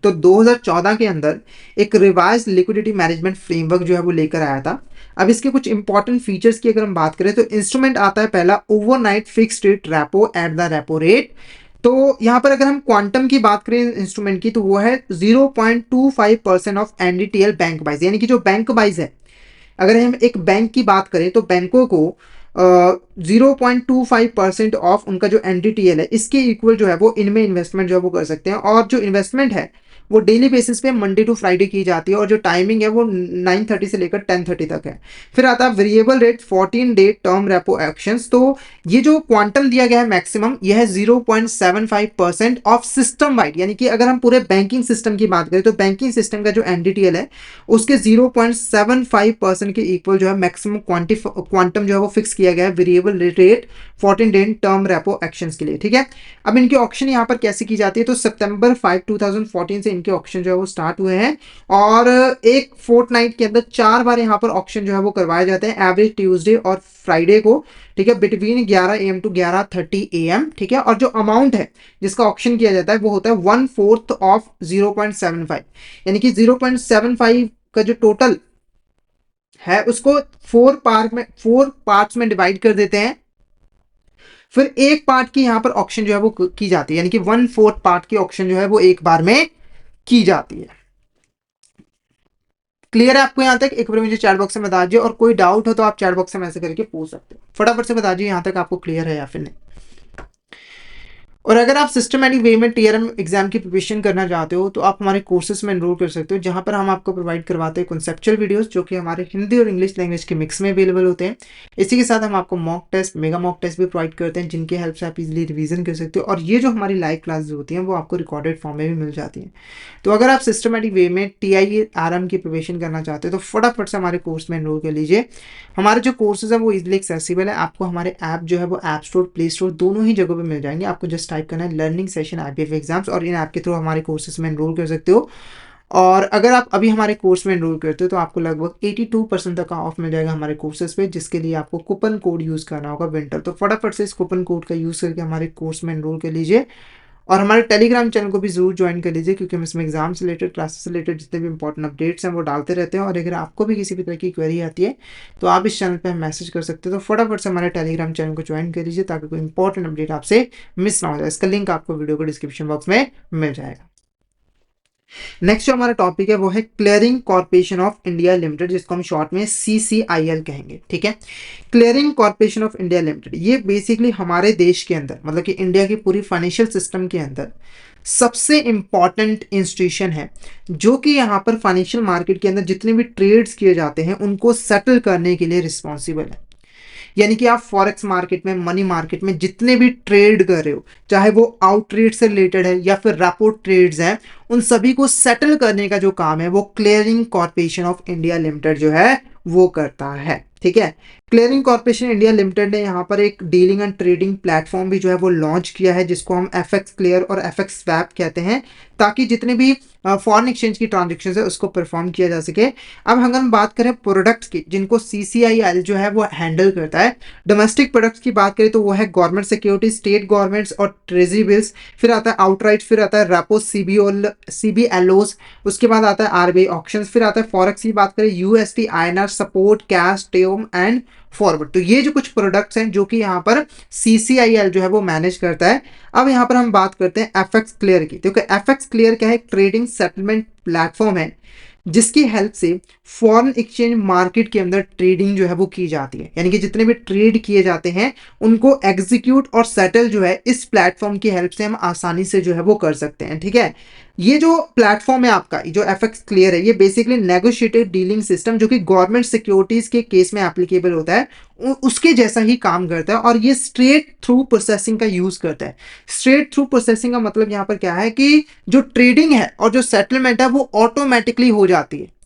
तो 2014 के अंदर एक रिवाइज लिक्विडिटी मैनेजमेंट फ्रेमवर्क जो है वो लेकर आया था। अब इसके कुछ इंपॉर्टेंट फीचर्स की अगर हम बात करें तो इंस्ट्रूमेंट आता है पहला overnight fixed rate repo at the repo rate. तो यहाँ पर अगर हम क्वांटम की बात करें इंस्ट्रूमेंट की तो वो है 0.25% ऑफ एनडीटीएल बैंक वाइज, यानी कि जो बैंक वाइज है, अगर हम एक बैंक की बात करें तो बैंकों को 0.25% ऑफ उनका जो एनडीटीएल है इसके इक्वल जो है वो इनमें इन्वेस्टमेंट जो है वो कर सकते हैं। और जो इन्वेस्टमेंट है वो डेली बेसिस पे मंडे टू फ्राइडे की जाती है, और जो टाइमिंग है वो 9:30 से लेकर 10:30 तक है। फिर आता है variable rate 14 day term repo actions. तो ये जो क्वांटम दिया गया है मैक्सिमम, यह है 0.75% ऑफ सिस्टम वाइड, यानी कि अगर हम पूरे बैंकिंग सिस्टम की बात करें तो बैंकिंग सिस्टम का जो एनडीटीएल है उसके 0.75% के इक्वल जो है मैक्सिमम क्वांटम जो है वो फिक्स किया गया है variable rate 14 day term repo actions के लिए, ठीक है। अब इनकी ऑक्शन यहाँ पर कैसे की जाती है, तो सितंबर 5, 2014 से इनके ऑक्शन जो है वो स्टार्ट हुए हैं और एक फोर्टनाइट के अंदर 4 बार यहाँ पर ऑक्शन जो है वो करवाए जाते हैं, एवरेज ट्यूसडे और फ्राइडे को, ठीक है, बिटवीन 11 AM टू 11:30 AM, ठीक है। और जो अमाउंट है जिसका ऑक्शन किया जाता है वो होता है 1/4 ऑफ 0.75, यानी कि 0.75 का जो टोटल है उसको 4 पार्ट्स में डिवाइड कर देते हैं, फिर एक पार्ट की यहाँ पर ऑक्शन जो है वो की जाती है, यानी कि 1/4 पार्ट की ऑक्शन जो है वो एक बार में की जाती है। क्लियर है आपको यहाँ तक? एक बार मुझे चैट बॉक्स में बता दीजिए, और कोई डाउट हो तो आप चैट बॉक्स में मैसेज करके पूछ सकते हो। फटाफट से बता दीजिए यहाँ तक आपको क्लियर है या फिर नहीं। और अगर आप सिस्टमैटिक वे में टीआरएम एग्जाम की प्रिपरेशन करना चाहते हो तो आप हमारे कोर्सेज में एनरोल कर सकते हो, जहां पर हम आपको प्रोवाइड करवाते हैं कॉन्सेप्चुअल वीडियोस जो कि हमारे हिंदी और इंग्लिश लैंग्वेज के मिक्स में अवेलेबल होते हैं। इसी के साथ हम आपको mock test, mega mock test भी प्रोवाइड करते हैं, जिनकी हेल्प से आप इजीली रिवीजन कर सकते हो। और ये जो हमारी लाइव क्लास होती हैं वो आपको रिकॉर्डेड फॉर्म में भी मिल जाती हैं। तो अगर आप सिस्टमैटिक वे में TIARM की प्रिपरेशन करना चाहते हो तो फटाफट से हमारे कोर्स में एनरोल कर लीजिए। हमारे जो कोर्सेज हैं वो इजीली एक्सेसिबल है, आपको हमारे ऐप जो है वो ऐप स्टोर, प्ले स्टोर दोनों ही जगहों पे मिल जाएंगे। आपको जस्ट टाइप करना है लर्निंग सेशन IBF एग्जाम्स और इन ऐप के थ्रू हमारे कोर्सेज में एनरोल कर सकते हो। और अगर आप अभी हमारे कोर्स में एनरोल करते हो तो आपको लगभग 82% तक का ऑफ मिल जाएगा हमारे कोर्सेज पे, जिसके लिए आपको कूपन कोड यूज़ करना होगा विंटर। तो फटाफट से इस कूपन कोड का यूज़ करके हमारे कोर्स में एनरोल कर लीजिए और हमारे टेलीग्राम चैनल को भी जरूर ज्वाइन कर लीजिए, क्योंकि हम इसमें एग्जाम से रिलेटेड, क्लासेस से रिलेटेड जितने भी इंपॉर्टेंट अपडेट्स हैं वो डालते रहते हैं। और अगर आपको भी किसी भी तरह की क्वेरी आती है तो आप इस चैनल पे मैसेज कर सकते हो। तो फटाफट से हमारे टेलीग्राम चैनल को ज्वाइन कर लीजिए ताकि कोई इंपॉर्टेंट अपडेट आपसे मिस ना हो जाए। इसका लिंक आपको वीडियो को डिस्क्रिप्शन बॉक्स में मिल जाएगा। नेक्स्ट जो हमारा टॉपिक है वो है clearing corporation of India limited, जिसको हम शॉर्ट में CCIL कहेंगे, ठीक है। Clearing corporation of India limited ये बेसिकली हमारे देश के अंदर, मतलब कि इंडिया की पूरी फाइनेंशियल सिस्टम के अंदर सबसे इंपॉर्टेंट इंस्टीट्यूशन है, जो कि यहाँ पर फाइनेंशियल मार्केट के अंदर जितने भी ट्रेड्स किए जाते हैं उनको सेटल करने के लिए रिस्पॉन्सिबल है। यानी कि आप फॉरेक्स मार्केट में, मनी मार्केट में जितने भी ट्रेड कर रहे हो, चाहे वो आउट ट्रेड से रिलेटेड है या फिर रेपो ट्रेड्स हैं, उन सभी को सेटल करने का जो काम है वो clearing corporation of India limited जो है वो करता है, ठीक है। क्लियरिंग कॉर्पोरेशन इंडिया लिमिटेड ने यहाँ पर एक डीलिंग एंड ट्रेडिंग प्लेटफॉर्म भी जो है वो लॉन्च किया है, जिसको हम FX क्लियर और FX स्वैप कहते हैं, ताकि जितने भी फॉरेन एक्सचेंज की ट्रांजेक्शन है उसको परफॉर्म किया जा सके। अब अगर हम बात करें प्रोडक्ट्स की जिनको CCIL जो है वो हैंडल करता है, डोमेस्टिक प्रोडक्ट्स की बात करें तो वो है गवर्नमेंट सिक्योरिटी, स्टेट गवर्नमेंट्स और ट्रेजरी बिल्स, फिर आता है आउटराइट, फिर आता है रेपो, CBLOs, उसके बाद आता है RBI ऑक्शंस, फिर आता है फॉरेक्स की बात करें USD, INR, support, cash, time and forward. तो ये जो कुछ प्रोडक्ट्स हैं जो कि यहाँ पर CCIL जो है वो मैनेज करता है। अब यहाँ पर हम बात करते हैं FX क्लियर की, क्योंकि FX क्लियर क्या है? एक ट्रेडिंग सेटलमेंट प्लेटफॉर्म है जिसकी हेल्प से फॉरेन एक्सचेंज मार्केट के अंदर ट्रेडिंग जो है वो की जाती है, यानी कि जितने भी ट्रेड किए जाते हैं उनको एग्जीक्यूट और सेटल जो है इस प्लेटफॉर्म की हेल्प से हम आसानी से जो है वो कर सकते हैं, ठीक है। ये जो प्लेटफॉर्म है आपका, जो FX क्लियर है, ये बेसिकली नेगोशिएटेड डीलिंग सिस्टम जो कि गवर्नमेंट सिक्योरिटीज के केस में एप्लीकेबल होता है उसके जैसा ही काम करता है, और ये स्ट्रेट थ्रू प्रोसेसिंग का यूज करता है। स्ट्रेट थ्रू प्रोसेसिंग का मतलब यहाँ पर क्या है कि जो ट्रेडिंग है और जो सेटलमेंट है वो ऑटोमेटिकली हो जाती है।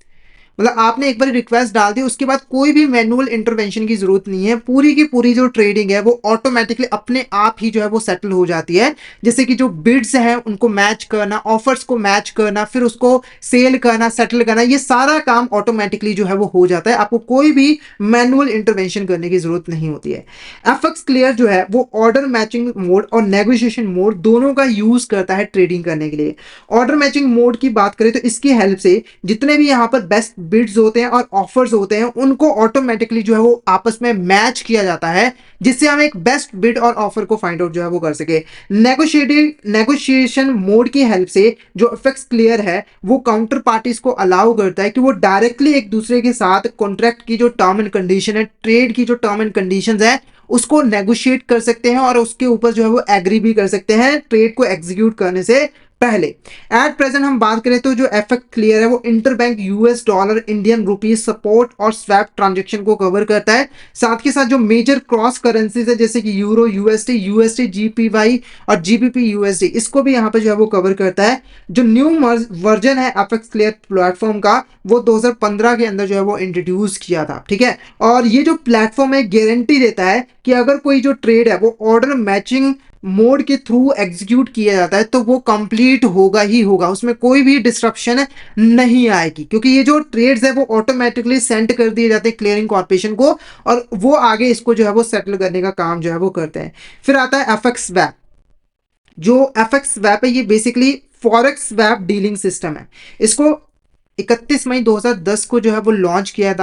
मतलब आपने एक बार रिक्वेस्ट डाल दी, उसके बाद कोई भी मैनुअल इंटरवेंशन की जरूरत नहीं है, पूरी की पूरी जो ट्रेडिंग है वो ऑटोमेटिकली अपने आप ही जो है वो सेटल हो जाती है। जैसे कि जो बिड्स हैं उनको मैच करना, ऑफर्स को मैच करना, फिर उसको सेल करना, सेटल करना, ये सारा काम ऑटोमेटिकली जो है वो हो जाता है, आपको कोई भी मैनुअल इंटरवेंशन करने की जरूरत नहीं होती है। FX क्लियर जो है वो ऑर्डर मैचिंग मोड और नेगोशिएशन मोड दोनों का यूज करता है ट्रेडिंग करने के लिए। ऑर्डर मैचिंग मोड की बात करें तो इसकी हेल्प से जितने भी यहाँ पर बेस्ट बिड्स होते हैं और ऑफर्स होते हैं उनको ऑटोमेटिकली जो है वो आपस में मैच किया जाता है, जिससे हम एक बेस्ट बिड और ऑफर को फाइंड आउट जो है वो कर सके। नेगोशिएशन मोड की हेल्प से जो FX क्लियर है वो काउंटर पार्टीज को अलाउ करता है कि वो डायरेक्टली एक दूसरे के साथ कॉन्ट्रैक्ट की जो टर्म एंड कंडीशन है, ट्रेड की जो टर्म एंड कंडीशंस है, उसको नेगोशिएट कर सकते हैं और उसके ऊपर जो है वो एग्री भी कर सकते हैं ट्रेड को एग्जीक्यूट करने से पहले। एट प्रेजेंट हम बात करें तो जो FX क्लियर है वो interbank US dollar, Indian rupees, support और स्वैप ट्रांजैक्शन को कवर करता है। साथ के साथ जो मेजर क्रॉस करेंसीज है जैसे कि यूरो USD GPY और GBP USD, इसको भी यहाँ पे जो है वो कवर करता है। जो न्यू वर्जन है FX क्लियर प्लेटफॉर्म का वो 2015 के अंदर जो है वो इंट्रोड्यूस किया था, ठीक है। और ये जो प्लेटफॉर्म है गारंटी देता है कि अगर कोई जो ट्रेड है वो ऑर्डर मैचिंग मोड के थ्रू एग्जीक्यूट किया जाता है तो वो कंप्लीट होगा ही होगा, उसमें कोई भी डिस्ट्रप्शन नहीं आएगी, क्योंकि ये जो ट्रेड्स है वो ऑटोमेटिकली सेंड कर दिए जाते हैं क्लियरिंग कॉर्पोरेशन को और वो आगे इसको जो है वो सेटल करने का काम जो है वो करते हैं। फिर आता है एफएक्स स्वैप। जो एफएक्स स्वैप है ये basically forex swap dealing system है। इसको 31 मई 2010 को जो है वो लॉन्च किया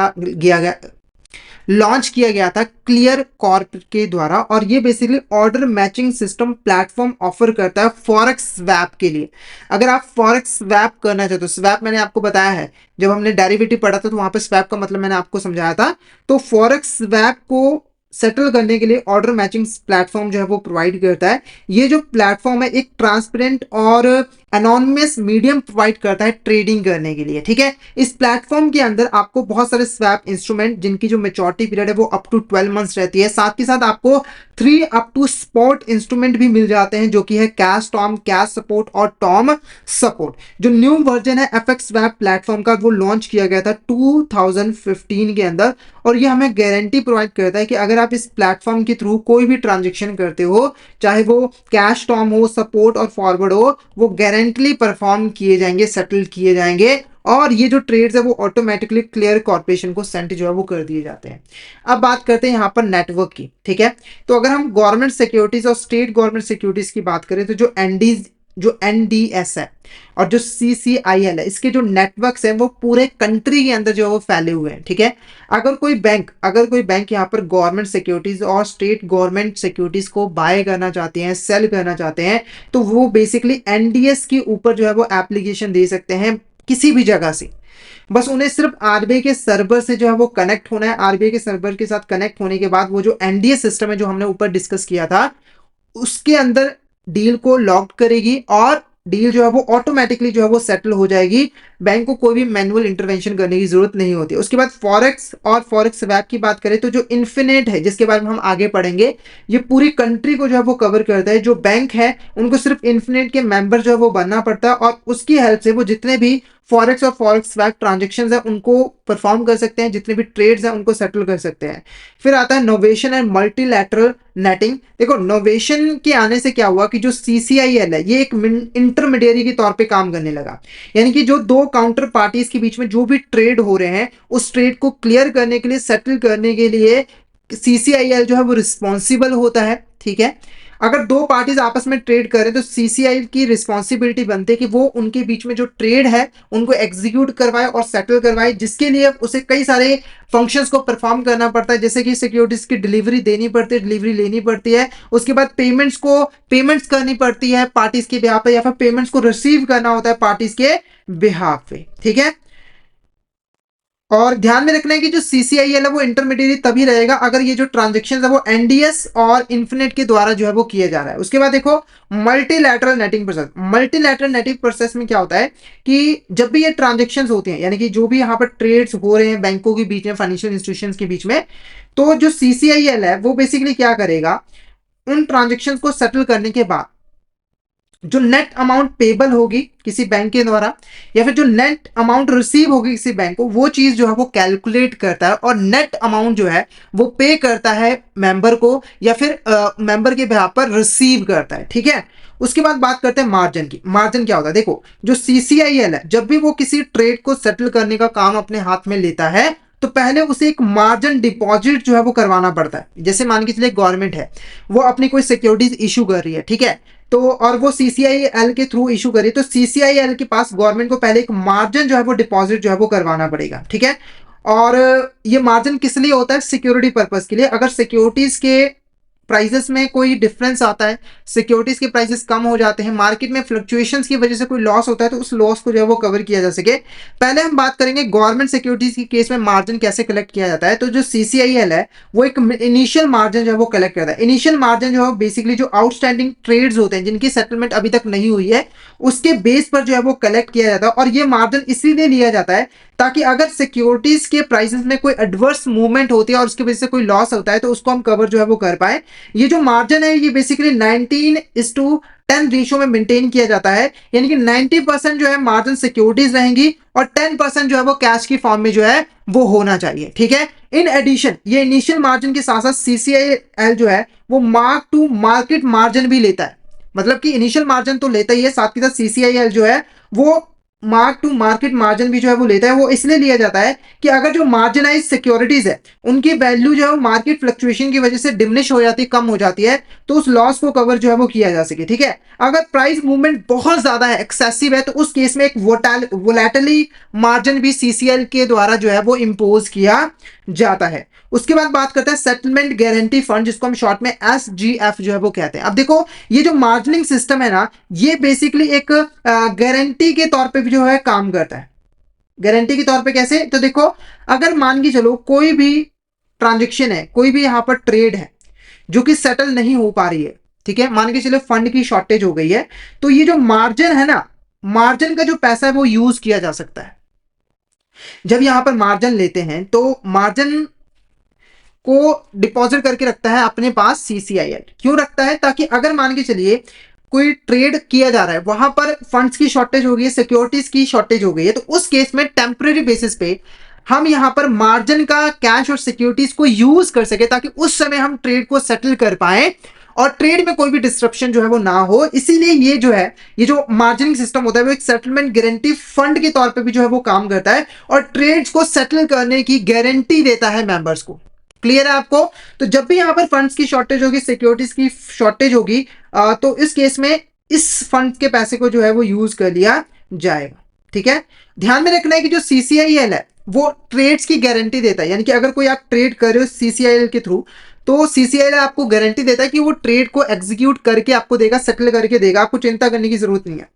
गया था क्लियर कॉर्प के द्वारा, और ये basically order matching system platform offer करता है फॉरेक्स स्वैप के लिए। अगर आप फॉरेक्स स्वैप करना चाहते हो, स्वैप मैंने आपको बताया है, जब हमने डेरिवेटिव पढ़ा था तो वहां पे स्वैप का मतलब मैंने आपको समझाया था। तो फॉरेक्स स्वैप को सेटल करने के लिए ऑर्डर मैचिंग प्लेटफॉर्म जो है वो प्रोवाइड करता है। ये जो प्लेटफॉर्म है एक ट्रांसपेरेंट और एनोनिमस मीडियम प्रोवाइड करता है ट्रेडिंग करने के लिए, ठीक है। इस प्लेटफॉर्म के अंदर आपको बहुत सारे स्वैप इंस्ट्रूमेंट जिनकी जो मेच्योरिटी पीरियड है वो अप टू 12 मंथ्स रहती है, साथ ही साथ आपको 3 अप टू स्पॉट इंस्ट्रूमेंट भी मिल जाते हैं जो कि है कैश टॉम, कैश सपोर्ट और टॉम सपोर्ट। जो न्यू वर्जन है एफएक्स स्वैप प्लेटफॉर्म का वो लॉन्च किया गया था 2015 के अंदर, और ये हमें गारंटी प्रोवाइड करता है कि अगर आप इस प्लेटफॉर्म के थ्रू कोई भी ट्रांजेक्शन करते हो, चाहे वो कैश टॉम हो, सपोर्ट और फॉरवर्ड हो, वो गारंटी परफॉर्म किए जाएंगे, सेटल किए जाएंगे, और ये जो ट्रेड्स है वो ऑटोमेटिकली क्लियर कॉर्पोरेशन को सेंड जो है वो कर दिए जाते हैं। अब बात करते हैं यहाँ पर नेटवर्क की, ठीक है। तो अगर हम गवर्नमेंट सिक्योरिटीज और स्टेट गवर्नमेंट सिक्योरिटीज की बात करें तो जो एनडीएस है और जो सीसीआईएल है, इसके जो नेटवर्क्स हैं वो पूरे कंट्री के अंदर जो है वो फैले हुए हैं, ठीक है। अगर कोई बैंक यहाँ पर गवर्नमेंट सिक्योरिटीज और स्टेट गवर्नमेंट सिक्योरिटीज को बाय करना चाहते हैं, सेल करना चाहते हैं, तो वो बेसिकली एनडीएस के ऊपर जो है वो एप्लीकेशन दे सकते हैं किसी भी जगह से। बस उन्हें सिर्फ आरबीआई के सर्वर से जो है वो कनेक्ट होना है। आरबीआई के सर्वर के साथ कनेक्ट होने के बाद वो जो एनडीएस सिस्टम है जो हमने ऊपर डिस्कस किया था, उसके अंदर डील को लॉक करेगी और डील जो है वो ऑटोमेटिकली जो है वो सेटल हो जाएगी। बैंक को कोई भी मैनुअल इंटरवेंशन करने की जरूरत नहीं होती। उसके बाद फॉरेक्स और फॉरेक्स स्वैप की बात करें तो जो इन्फिनेट है, जिसके बारे में हम आगे पढ़ेंगे, ये पूरी कंट्री को जो है वो कवर करता है। जो बैंक है उनको सिर्फ इन्फिनेट के मेंबर जो है वो बनना पड़ता है और उसकी हेल्प से वो जितने भी फॉरेक्स और फॉरेक्स स्वैप ट्रांजेक्शन है उनको परफॉर्म कर सकते हैं, जितने भी ट्रेड्स हैं उनको सेटल कर सकते हैं। फिर आता है नोवेशन एंड मल्टीलैटरल नेटिंग। देखो नोवेशन के आने से क्या हुआ कि जो सीसीआईएल है ये एक इंटरमीडियरी के तौर पे काम करने लगा, यानी कि जो दो काउंटर पार्टीज के बीच में जो भी ट्रेड हो रहे हैं उस ट्रेड को क्लियर करने के लिए, सेटल करने के लिए सीसीआईएल जो है वो रिस्पॉन्सिबल होता है, ठीक है। अगर दो पार्टीज आपस में ट्रेड करें तो सीसीआई की रिस्पॉन्सिबिलिटी बनती है कि वो उनके बीच में जो ट्रेड है उनको एग्जीक्यूट करवाए और सेटल करवाए, जिसके लिए उसे कई सारे फंक्शंस को परफॉर्म करना पड़ता है, जैसे कि सिक्योरिटीज की डिलीवरी देनी पड़ती है, डिलीवरी लेनी पड़ती है, उसके बाद पेमेंट्स करनी पड़ती है पार्टीज के बिहाफ पे, या फिर पेमेंट्स को रिसीव करना होता है पार्टीज के बिहाफ पे, ठीक है। और ध्यान में रखना है कि जो सीसीआईएल है वो इंटरमीडिएट तभी रहेगा अगर ये जो ट्रांजेक्शन है वो एनडीएस और इन्फिनेट के द्वारा जो है वो किया जा रहा है। उसके बाद देखो multilateral netting process. Multilateral netting process में क्या होता है कि जब भी ये ट्रांजेक्शन होती हैं, यानी कि जो भी यहाँ पर ट्रेड्स हो रहे हैं बैंकों के बीच में, फाइनेंशियल इंस्टीट्यूशन के बीच में, तो जो सीसीआईएल है वो बेसिकली क्या करेगा, उन ट्रांजेक्शन को सेटल करने के बाद जो नेट अमाउंट पेबल होगी किसी बैंक के द्वारा या फिर जो नेट अमाउंट रिसीव होगी किसी बैंक को, वो चीज जो है वो कैलकुलेट करता है और नेट अमाउंट जो है वो पे करता है मेंबर को या फिर मेंबर के बिहाफ पर रिसीव करता है, ठीक है। उसके बाद बात करते हैं मार्जिन की। मार्जिन क्या होता है, देखो जो सीसीआईएल है जब भी वो किसी ट्रेड को सेटल करने का काम अपने हाथ में लेता है तो पहले उसे एक मार्जिन डिपॉजिट जो है वो करवाना पड़ता है। जैसे मान के चलिए गवर्नमेंट है, वो अपनी कोई सिक्योरिटीज इशू कर रही है, ठीक है, तो और वो सीसीआईएल के थ्रू इशू करी, तो सीसीआईएल के पास गवर्नमेंट को पहले एक मार्जिन जो है वो डिपॉजिट जो है वो करवाना पड़ेगा, ठीक है। और ये मार्जिन किस लिए होता है, सिक्योरिटी पर्पस के लिए। अगर सिक्योरिटीज के प्राइसेस में कोई डिफरेंस आता है, सिक्योरिटीज के प्राइसेस कम हो जाते हैं, मार्केट में फ्लक्चुएशंस की वजह से कोई लॉस होता है, तो उस लॉस को जो है वो कवर किया जा सके। पहले हम बात करेंगे गवर्नमेंट सिक्योरिटीज के केस में मार्जिन कैसे कलेक्ट किया जाता है। तो जो सीसीआईएल है वो एक इनिशियल मार्जिन जो है वो कलेक्ट करता है। इनिशियल मार्जिन जो है बेसिकली जो आउटस्टैंडिंग ट्रेड्स होते हैं जिनकी सेटलमेंट अभी तक नहीं हुई है उसके बेस पर जो है वो कलेक्ट किया जाता है। और ये मार्जिन इसीलिए लिया जाता है ताकि अगर सिक्योरिटीज के प्राइसेस में कोई एडवर्स मूवमेंट होती है और उसकी वजह से कोई लॉस होता है तो उसको हम कवर जो है वो कर पाए। ये जो मार्जिन है ये बेसिकली 19:10 रेशियो में मेंटेन किया जाता है, यानी कि 90% जो है मार्जिन सिक्योरिटीज रहेंगी और 10% जो है वो कैश की फॉर्म में जो है वो होना चाहिए, ठीक है। इन एडिशन ये इनिशियल मार्जिन के साथ साथ सीसीआईएल जो है वो मार्क टू मार्केट मार्जिन भी लेता है, मतलब कि इनिशियल मार्जिन तो लेता ही है, साथ के साथ सीसीआईएल जो है वो मार्क टू मार्केट मार्जिन भी जो है वो लेता है। वो इसलिए लिया जाता है कि अगर जो मार्जिनाइज सिक्योरिटीज है उनकी वैल्यू जो है मार्केट फ्लक्चुएशन की वजह से डिमिनिश हो जाती है, कम हो जाती है, तो उस लॉस को कवर जो है वो किया जा सके, ठीक है। अगर प्राइस मूवमेंट बहुत ज्यादा है, एक्सेसिव है, तो उस केस में एक वोलेटिली मार्जिन भी सीसीएल के द्वारा जो है वो इंपोज किया जाता है। उसके बाद बात करते हैं सेटलमेंट गारंटी फंड, जिसको हम शॉर्ट में एसजीएफ जो है वो कहते हैं। अब देखो ये जो मार्जिनिंग सिस्टम है ना, ये बेसिकली एक गारंटी के तौर पे भी जो है काम करता है। गारंटी के तौर पे कैसे, तो देखो अगर मान के चलो कोई भी ट्रांजेक्शन है, कोई भी यहाँ पर ट्रेड है जो कि सेटल नहीं हो पा रही है, ठीक है, मान के चलो फंड की शॉर्टेज हो गई है, तो ये जो मार्जिन है ना, मार्जिन का जो पैसा है वो यूज किया जा सकता है। जब यहां पर मार्जिन लेते हैं तो मार्जिन को डिपॉजिट करके रखता है अपने पास सीसीआईएल। क्यों रखता है, ताकि अगर मान के चलिए कोई ट्रेड किया जा रहा है, वहां पर फंड्स की शॉर्टेज हो गई है, सिक्योरिटीज की शॉर्टेज हो गई है, तो उस केस में टेम्परेरी बेसिस पे हम यहां पर मार्जिन का कैश और सिक्योरिटीज को यूज कर सके, ताकि उस समय हम ट्रेड को सेटल कर पाए और ट्रेड में कोई भी डिस्ट्रप्शन जो है वो ना हो। इसीलिए ये जो है, ये जो मार्जिनिंग सिस्टम होता है वो एक सेटलमेंट गारंटी फंड के तौर पे भी जो है वो काम करता है और ट्रेड्स को सेटल करने की गारंटी देता है मेंबर्स को। क्लियर है आपको। तो जब भी यहां पर फंड्स की शॉर्टेज होगी, सिक्योरिटीज की शॉर्टेज होगी, तो इस केस में इस फंड के पैसे को जो है वो यूज कर लिया जाएगा, ठीक है। ध्यान में रखना है कि जो सीसीआईएल है वो ट्रेड्स की गारंटी देता है, यानी कि अगर कोई आप ट्रेड कर रहे हो सीसीआईएल के थ्रू, तो सीसीआईएल आपको गारंटी देता है कि वो ट्रेड को एग्जीक्यूट करके आपको देगा, सेटल करके देगा, आपको चिंता करने की जरूरत नहीं है।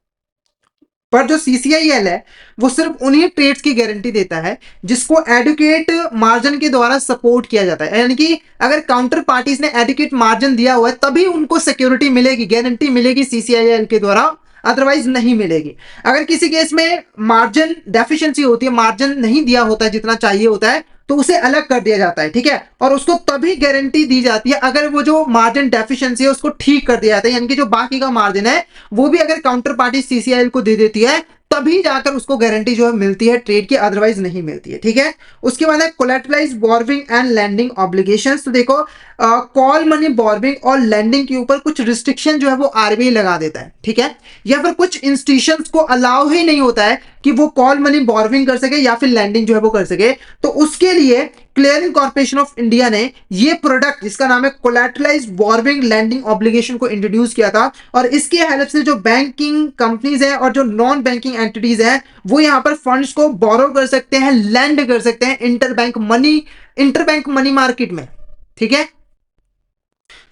पर जो सीसीआईएल है वो सिर्फ उन्हीं ट्रेड्स की गारंटी देता है जिसको एडुकेट मार्जिन के द्वारा सपोर्ट किया जाता है, यानी कि अगर काउंटर पार्टीज ने एडुकेट मार्जिन दिया हुआ है तभी उनको सिक्योरिटी मिलेगी, गारंटी मिलेगी सीसीआईएल के द्वारा, अदरवाइज नहीं मिलेगी। अगर किसी केस में मार्जिन डेफिशिएंसी होती है, मार्जिन नहीं दिया होता है जितना चाहिए होता है, तो उसे अलग कर दिया जाता है, ठीक है, और उसको तभी गारंटी दी जाती है अगर वो जो मार्जिन डेफिशिएंसी है उसको ठीक कर दिया जाता है, यानी कि जो बाकी का मार्जिन है वो भी अगर काउंटर पार्टी सीसीआईएल को दे देती है तभी जाकर उसको गारंटी जो है मिलती है ट्रेड की, अदरवाइज नहीं मिलती है, ठीक है। उसके बाद है collateralise borrowing and landing obligations. तो देखो कॉल मनी बोर्विंग और लैंडिंग के ऊपर कुछ रिस्ट्रिक्शन जो है वो आरबीआई लगा देता है, ठीक है, या फिर कुछ इंस्टीट्यूशंस को अलाउ ही नहीं होता है कि वो कॉल मनी बोर्विंग कर सके या फिर लैंडिंग जो है वो कर सके। तो उसके लिए क्लियरिंग कॉर्पोरेशन ऑफ इंडिया ने ये प्रोडक्ट जिसका नाम है कोलैटरलाइज बोर्विंग लैंडिंग ऑब्लिगेशन को इंट्रोड्यूस किया था, और इसके हेल्प से जो बैंकिंग कंपनीज है और जो नॉन बैंकिंग एंटिटीज है वो यहां पर फंड्स को बोरो कर सकते हैं, लैंड कर सकते हैं इंटरबैंक मनी मार्केट में, ठीक है।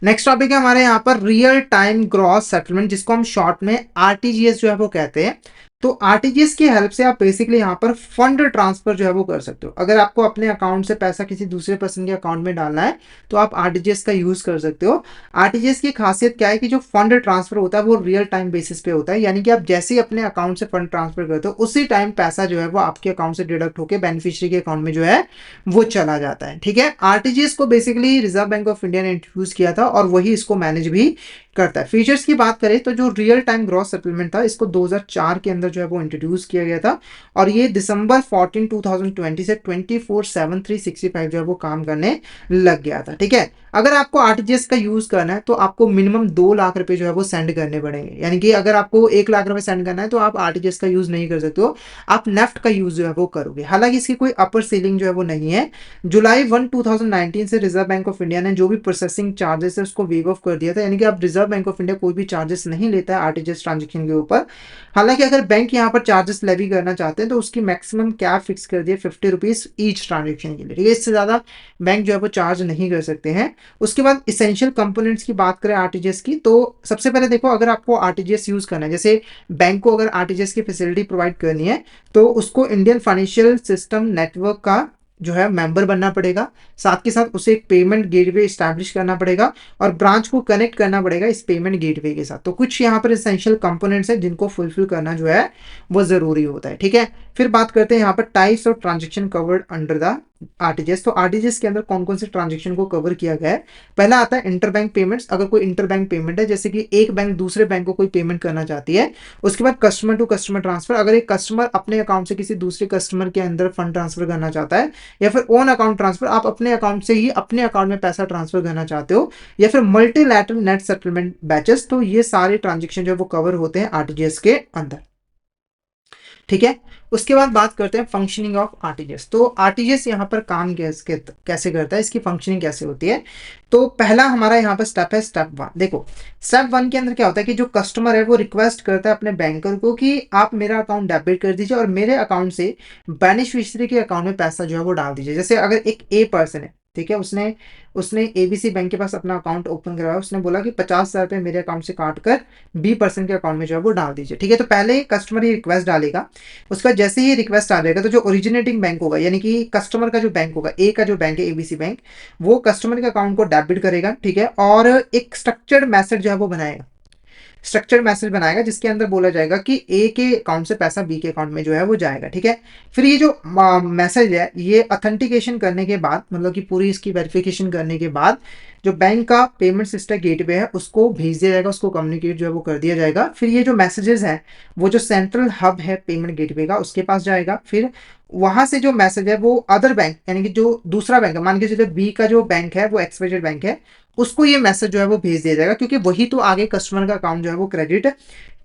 नेक्स्ट टॉपिक है हमारे यहाँ पर रियल टाइम ग्रॉस सेटलमेंट, जिसको हम शॉर्ट में आरटीजीएस जो है वो कहते हैं। तो आरटीजीएस की हेल्प से आप बेसिकली यहाँ पर फंड ट्रांसफर जो है वो कर सकते हो। अगर आपको अपने अकाउंट से पैसा किसी दूसरे पर्सन के अकाउंट में डालना है तो आप आरटीजीएस का यूज कर सकते हो। आरटीजीएस की खासियत क्या है कि जो फंड ट्रांसफर होता है वो रियल टाइम बेसिस पे होता है, यानी कि आप जैसे ही अपने अकाउंट से फंड ट्रांसफर करते हो उसी टाइम पैसा जो है वो आपके अकाउंट से डिडक्ट होकर बेनिफिशियरी के अकाउंट में जो है वो चला जाता है, ठीक है। आरटीजीएस को basically reserve bank of India ने इंट्रोड्यूस किया था और वही इसको मैनेज भी करता है। फीचर्स की बात करें तो जो रियल टाइम ग्रॉस सेटलमेंट था इसको 2004 के अंदर जो है वो इंट्रोड्यूस किया गया था और ये दिसंबर 14 2020 से 24/7 365 जो है वो काम करने लग गया था, ठीक है। अगर आपको आरटीजीएस का यूज करना है तो आपको मिनिमम 2 लाख रुपए जो है वो सेंड करने पड़ेंगे, यानी कि अगर आपको 1 लाख रुपए सेंड करना है तो आप आरटीजीएस का यूज नहीं कर सकते हो, आप नेफ्ट का यूज जो है वो करोगे। हालांकि इसकी कोई अपर सीलिंग जो है वो नहीं है। जुलाई 1 2019 से रिजर्व बैंक ऑफ इंडिया ने जो भी प्रोसेसिंग चार्जेस है उसको वेव ऑफ कर दिया था, यानी कि आप रिजर्व बैंक ऑफ इंडिया कोई भी चार्जेस नहीं लेता है आरटीजीएस ट्रांजेक्शन के ऊपर। हालांकि अगर बैंक यहाँ पर चार्जेस लेवी करना चाहते हैं तो उसकी मैक्सिमम कैप फिक्स कर दिए 50 रुपीज ईच ट्रांजेक्शन के लिए, ठीक है, इससे ज्यादा बैंक जो है वो चार्ज नहीं कर सकते हैं। उसके बाद इसेंशियल कंपोनेंट्स की बात करें आरटीजीएस की, तो सबसे पहले देखो अगर आपको आरटीजीएस यूज करना है, जैसे बैंक को अगर आरटीजीएस की फैसिलिटी प्रोवाइड करनी है तो उसको इंडियन फाइनेंशियल सिस्टम नेटवर्क का जो है मेंबर बनना पड़ेगा, साथ के साथ उसे एक पेमेंट गेटवे एस्टैब्लिश करना पड़ेगा और ब्रांच को कनेक्ट करना पड़ेगा इस पेमेंट गेटवे के साथ। तो कुछ यहाँ पर एसेंशियल कंपोनेंट्स हैं जिनको फुलफिल करना जो है वो जरूरी होता है, ठीक है। फिर बात करते हैं यहाँ पर types of transaction covered under the RTGS. तो आरटीजीएस के अंदर कौन कौन से ट्रांजेक्शन को कवर किया गया है? पहला आता है इंटरबैंक पेमेंट्स। अगर कोई इंटरबैंक पेमेंट है, जैसे कि एक बैंक दूसरे बैंक को कोई पेमेंट करना चाहती है। उसके बाद कस्टमर टू कस्टमर ट्रांसफर, अगर एक कस्टमर अपने अकाउंट से किसी दूसरे कस्टमर के अंदर फंड ट्रांसफर करना चाहता है, या फिर ओन अकाउंट ट्रांसफर, आप अपने अकाउंट से ही अपने अकाउंट में पैसा ट्रांसफर करना चाहते हो, या फिर मल्टीलैटरल नेट सेटलमेंट बैचेस, तो ये सारे ट्रांजेक्शन जो वो कवर होते हैं आरटीजीएस के अंदर। ठीक है, उसके बाद बात करते हैं फंक्शनिंग ऑफ आरटीजीएस। तो आरटीजीएस यहाँ पर काम कैसे करता है, इसकी फंक्शनिंग कैसे होती है? तो पहला हमारा यहाँ पर स्टेप है स्टेप वन। देखो स्टेप वन के अंदर क्या होता है कि जो कस्टमर है वो रिक्वेस्ट करता है अपने बैंकर को कि आप मेरा अकाउंट डेबिट कर दीजिए और मेरे अकाउंट से बेनिफिशियरी के अकाउंट में पैसा जो है वो डाल दीजिए। जैसे अगर एक ए पर्सन है, ठीक है, उसने उसने एबीसी बैंक के पास अपना अकाउंट ओपन करवाया, उसने बोला कि 50,000 रुपये मेरे अकाउंट से काट कर बी पर्सन के अकाउंट में जो है वो डाल दीजिए। ठीक है, तो पहले कस्टमर ये रिक्वेस्ट डालेगा, उसका जैसे ही रिक्वेस्ट आ जाएगा तो जो ओरिजिनेटिंग बैंक होगा, यानी कि कस्टमर का जो बैंक होगा, ए का जो बैंक है एबीसी बैंक, वो कस्टमर के अकाउंट को डेबिट करेगा। ठीक है, और एक स्ट्रक्चर्ड मैसेज जो है वो बनाएगा, स्ट्रक्चर्ड मैसेज बनाएगा जिसके अंदर बोला जाएगा कि ए के अकाउंट से पैसा बी के अकाउंट में जो है वो जाएगा। ठीक है, फिर ये जो मैसेज है ये अथेंटिकेशन करने के बाद, मतलब कि पूरी इसकी वेरिफिकेशन करने के बाद जो बैंक का पेमेंट सिस्टम गेटवे है उसको भेज दिया जाएगा, उसको कम्युनिकेट जो है वो कर दिया जाएगा। फिर ये जो मैसेजेस हैं वो जो सेंट्रल हब है पेमेंट गेटवे का उसके पास जाएगा। फिर वहां से जो मैसेज है वो अदर बैंक, यानी कि जो दूसरा बैंक है, मान के चलिए बी का जो बैंक है वो एक्सवाइजेड बैंक है, उसको ये मैसेज जो है वो भेज दिया जाएगा, क्योंकि वही तो आगे कस्टमर का अकाउंट जो है वो क्रेडिट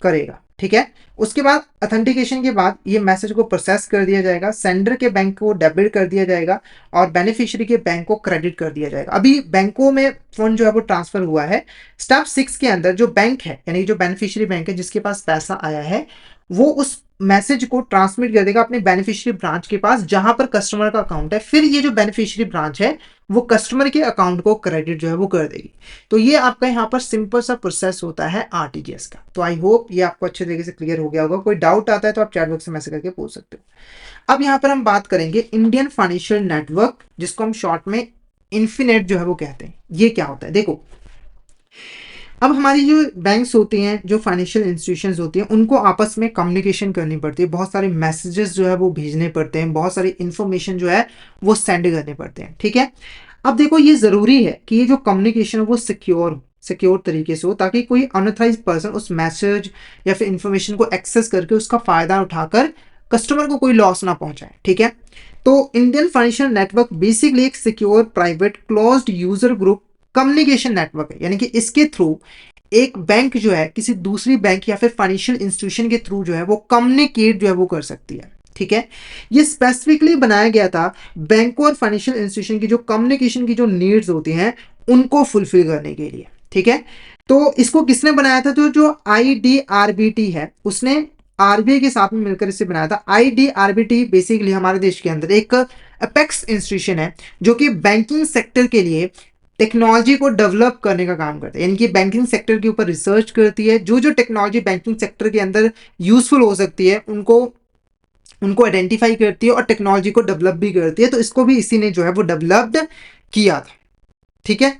करेगा। ठीक है, उसके बाद अथेंटिकेशन के बाद ये मैसेज को प्रोसेस कर दिया जाएगा, सेंडर के बैंक को डेबिट कर दिया जाएगा और बेनिफिशियरी के बैंक को क्रेडिट कर दिया जाएगा। अभी बैंकों में फंड जो है वो ट्रांसफर हुआ है। स्टेप 6 के अंदर जो बैंक है, यानी जो बेनिफिशियरी बैंक है जिसके पास पैसा आया है, वो उस मैसेज को ट्रांसमिट कर देगा अपने बेनिफिशियरी ब्रांच के पास जहां पर कस्टमर का अकाउंट है। फिर ये जो बेनिफिशियरी ब्रांच है वो कस्टमर के अकाउंट को क्रेडिट जो है वो कर देगी। तो ये आपका यहाँ पर सिंपल सा प्रोसेस होता है आरटीजीएस का। तो आई होप ये आपको अच्छे तरीके से क्लियर हो गया होगा। कोई डाउट आता है तो आप चैट बॉक्स में मैसेज करके पूछ सकते हो। अब यहाँ पर हम बात करेंगे इंडियन फाइनेंशियल नेटवर्क, जिसको हम शॉर्ट में इन्फीनेट जो है वो कहते हैं। ये क्या होता है? देखो अब हमारी जो बैंक्स होती हैं, जो फाइनेंशियल इंस्टीट्यूशंस होती हैं, उनको आपस में कम्युनिकेशन करनी पड़ती है, बहुत सारे मैसेजेस जो है वो भेजने पड़ते हैं, बहुत सारी इंफॉर्मेशन जो है वो सेंड करने पड़ते हैं। ठीक है, अब देखो ये ज़रूरी है कि ये जो कम्युनिकेशन है वो सिक्योर तरीके से हो, ताकि कोई अनऑथराइज पर्सन उस मैसेज या फिर इंफॉर्मेशन को एक्सेस करके उसका फ़ायदा उठाकर कस्टमर को कोई लॉस ना पहुंचाए। ठीक है, तो इंडियन फाइनेंशियल नेटवर्क बेसिकली एक secure private closed user group communication network है, यानी कि इसके थ्रू एक बैंक जो है किसी दूसरी बैंक या फिर फाइनेंशियल इंस्टीट्यूशन के थ्रू जो है वो कम्युनिकेट जो है वो कर सकती है। ठीक है, ये स्पेसिफिकली बनाया गया था बैंकों और फाइनेंशियल इंस्टीट्यूशन की जो कम्युनिकेशन की जो नीड्स होती हैं उनको फुलफिल करने के लिए। ठीक है, तो इसको किसने बनाया था? तो जो आईडीआरबीटी है उसने आरबीआई के साथ में मिलकर इसे बनाया था। आईडीआरबीटी बेसिकली हमारे देश के अंदर एक अपेक्स इंस्टीट्यूशन है जो कि बैंकिंग सेक्टर के लिए टेक्नोलॉजी को डेवलप करने का काम करता है, यानी कि बैंकिंग सेक्टर के ऊपर रिसर्च करती है, जो जो टेक्नोलॉजी बैंकिंग सेक्टर के अंदर यूजफुल हो सकती है उनको उनको आइडेंटिफाई करती है और टेक्नोलॉजी को डेवलप भी करती है। तो इसको भी इसी ने जो है वो डेवलप्ड किया था। ठीक है,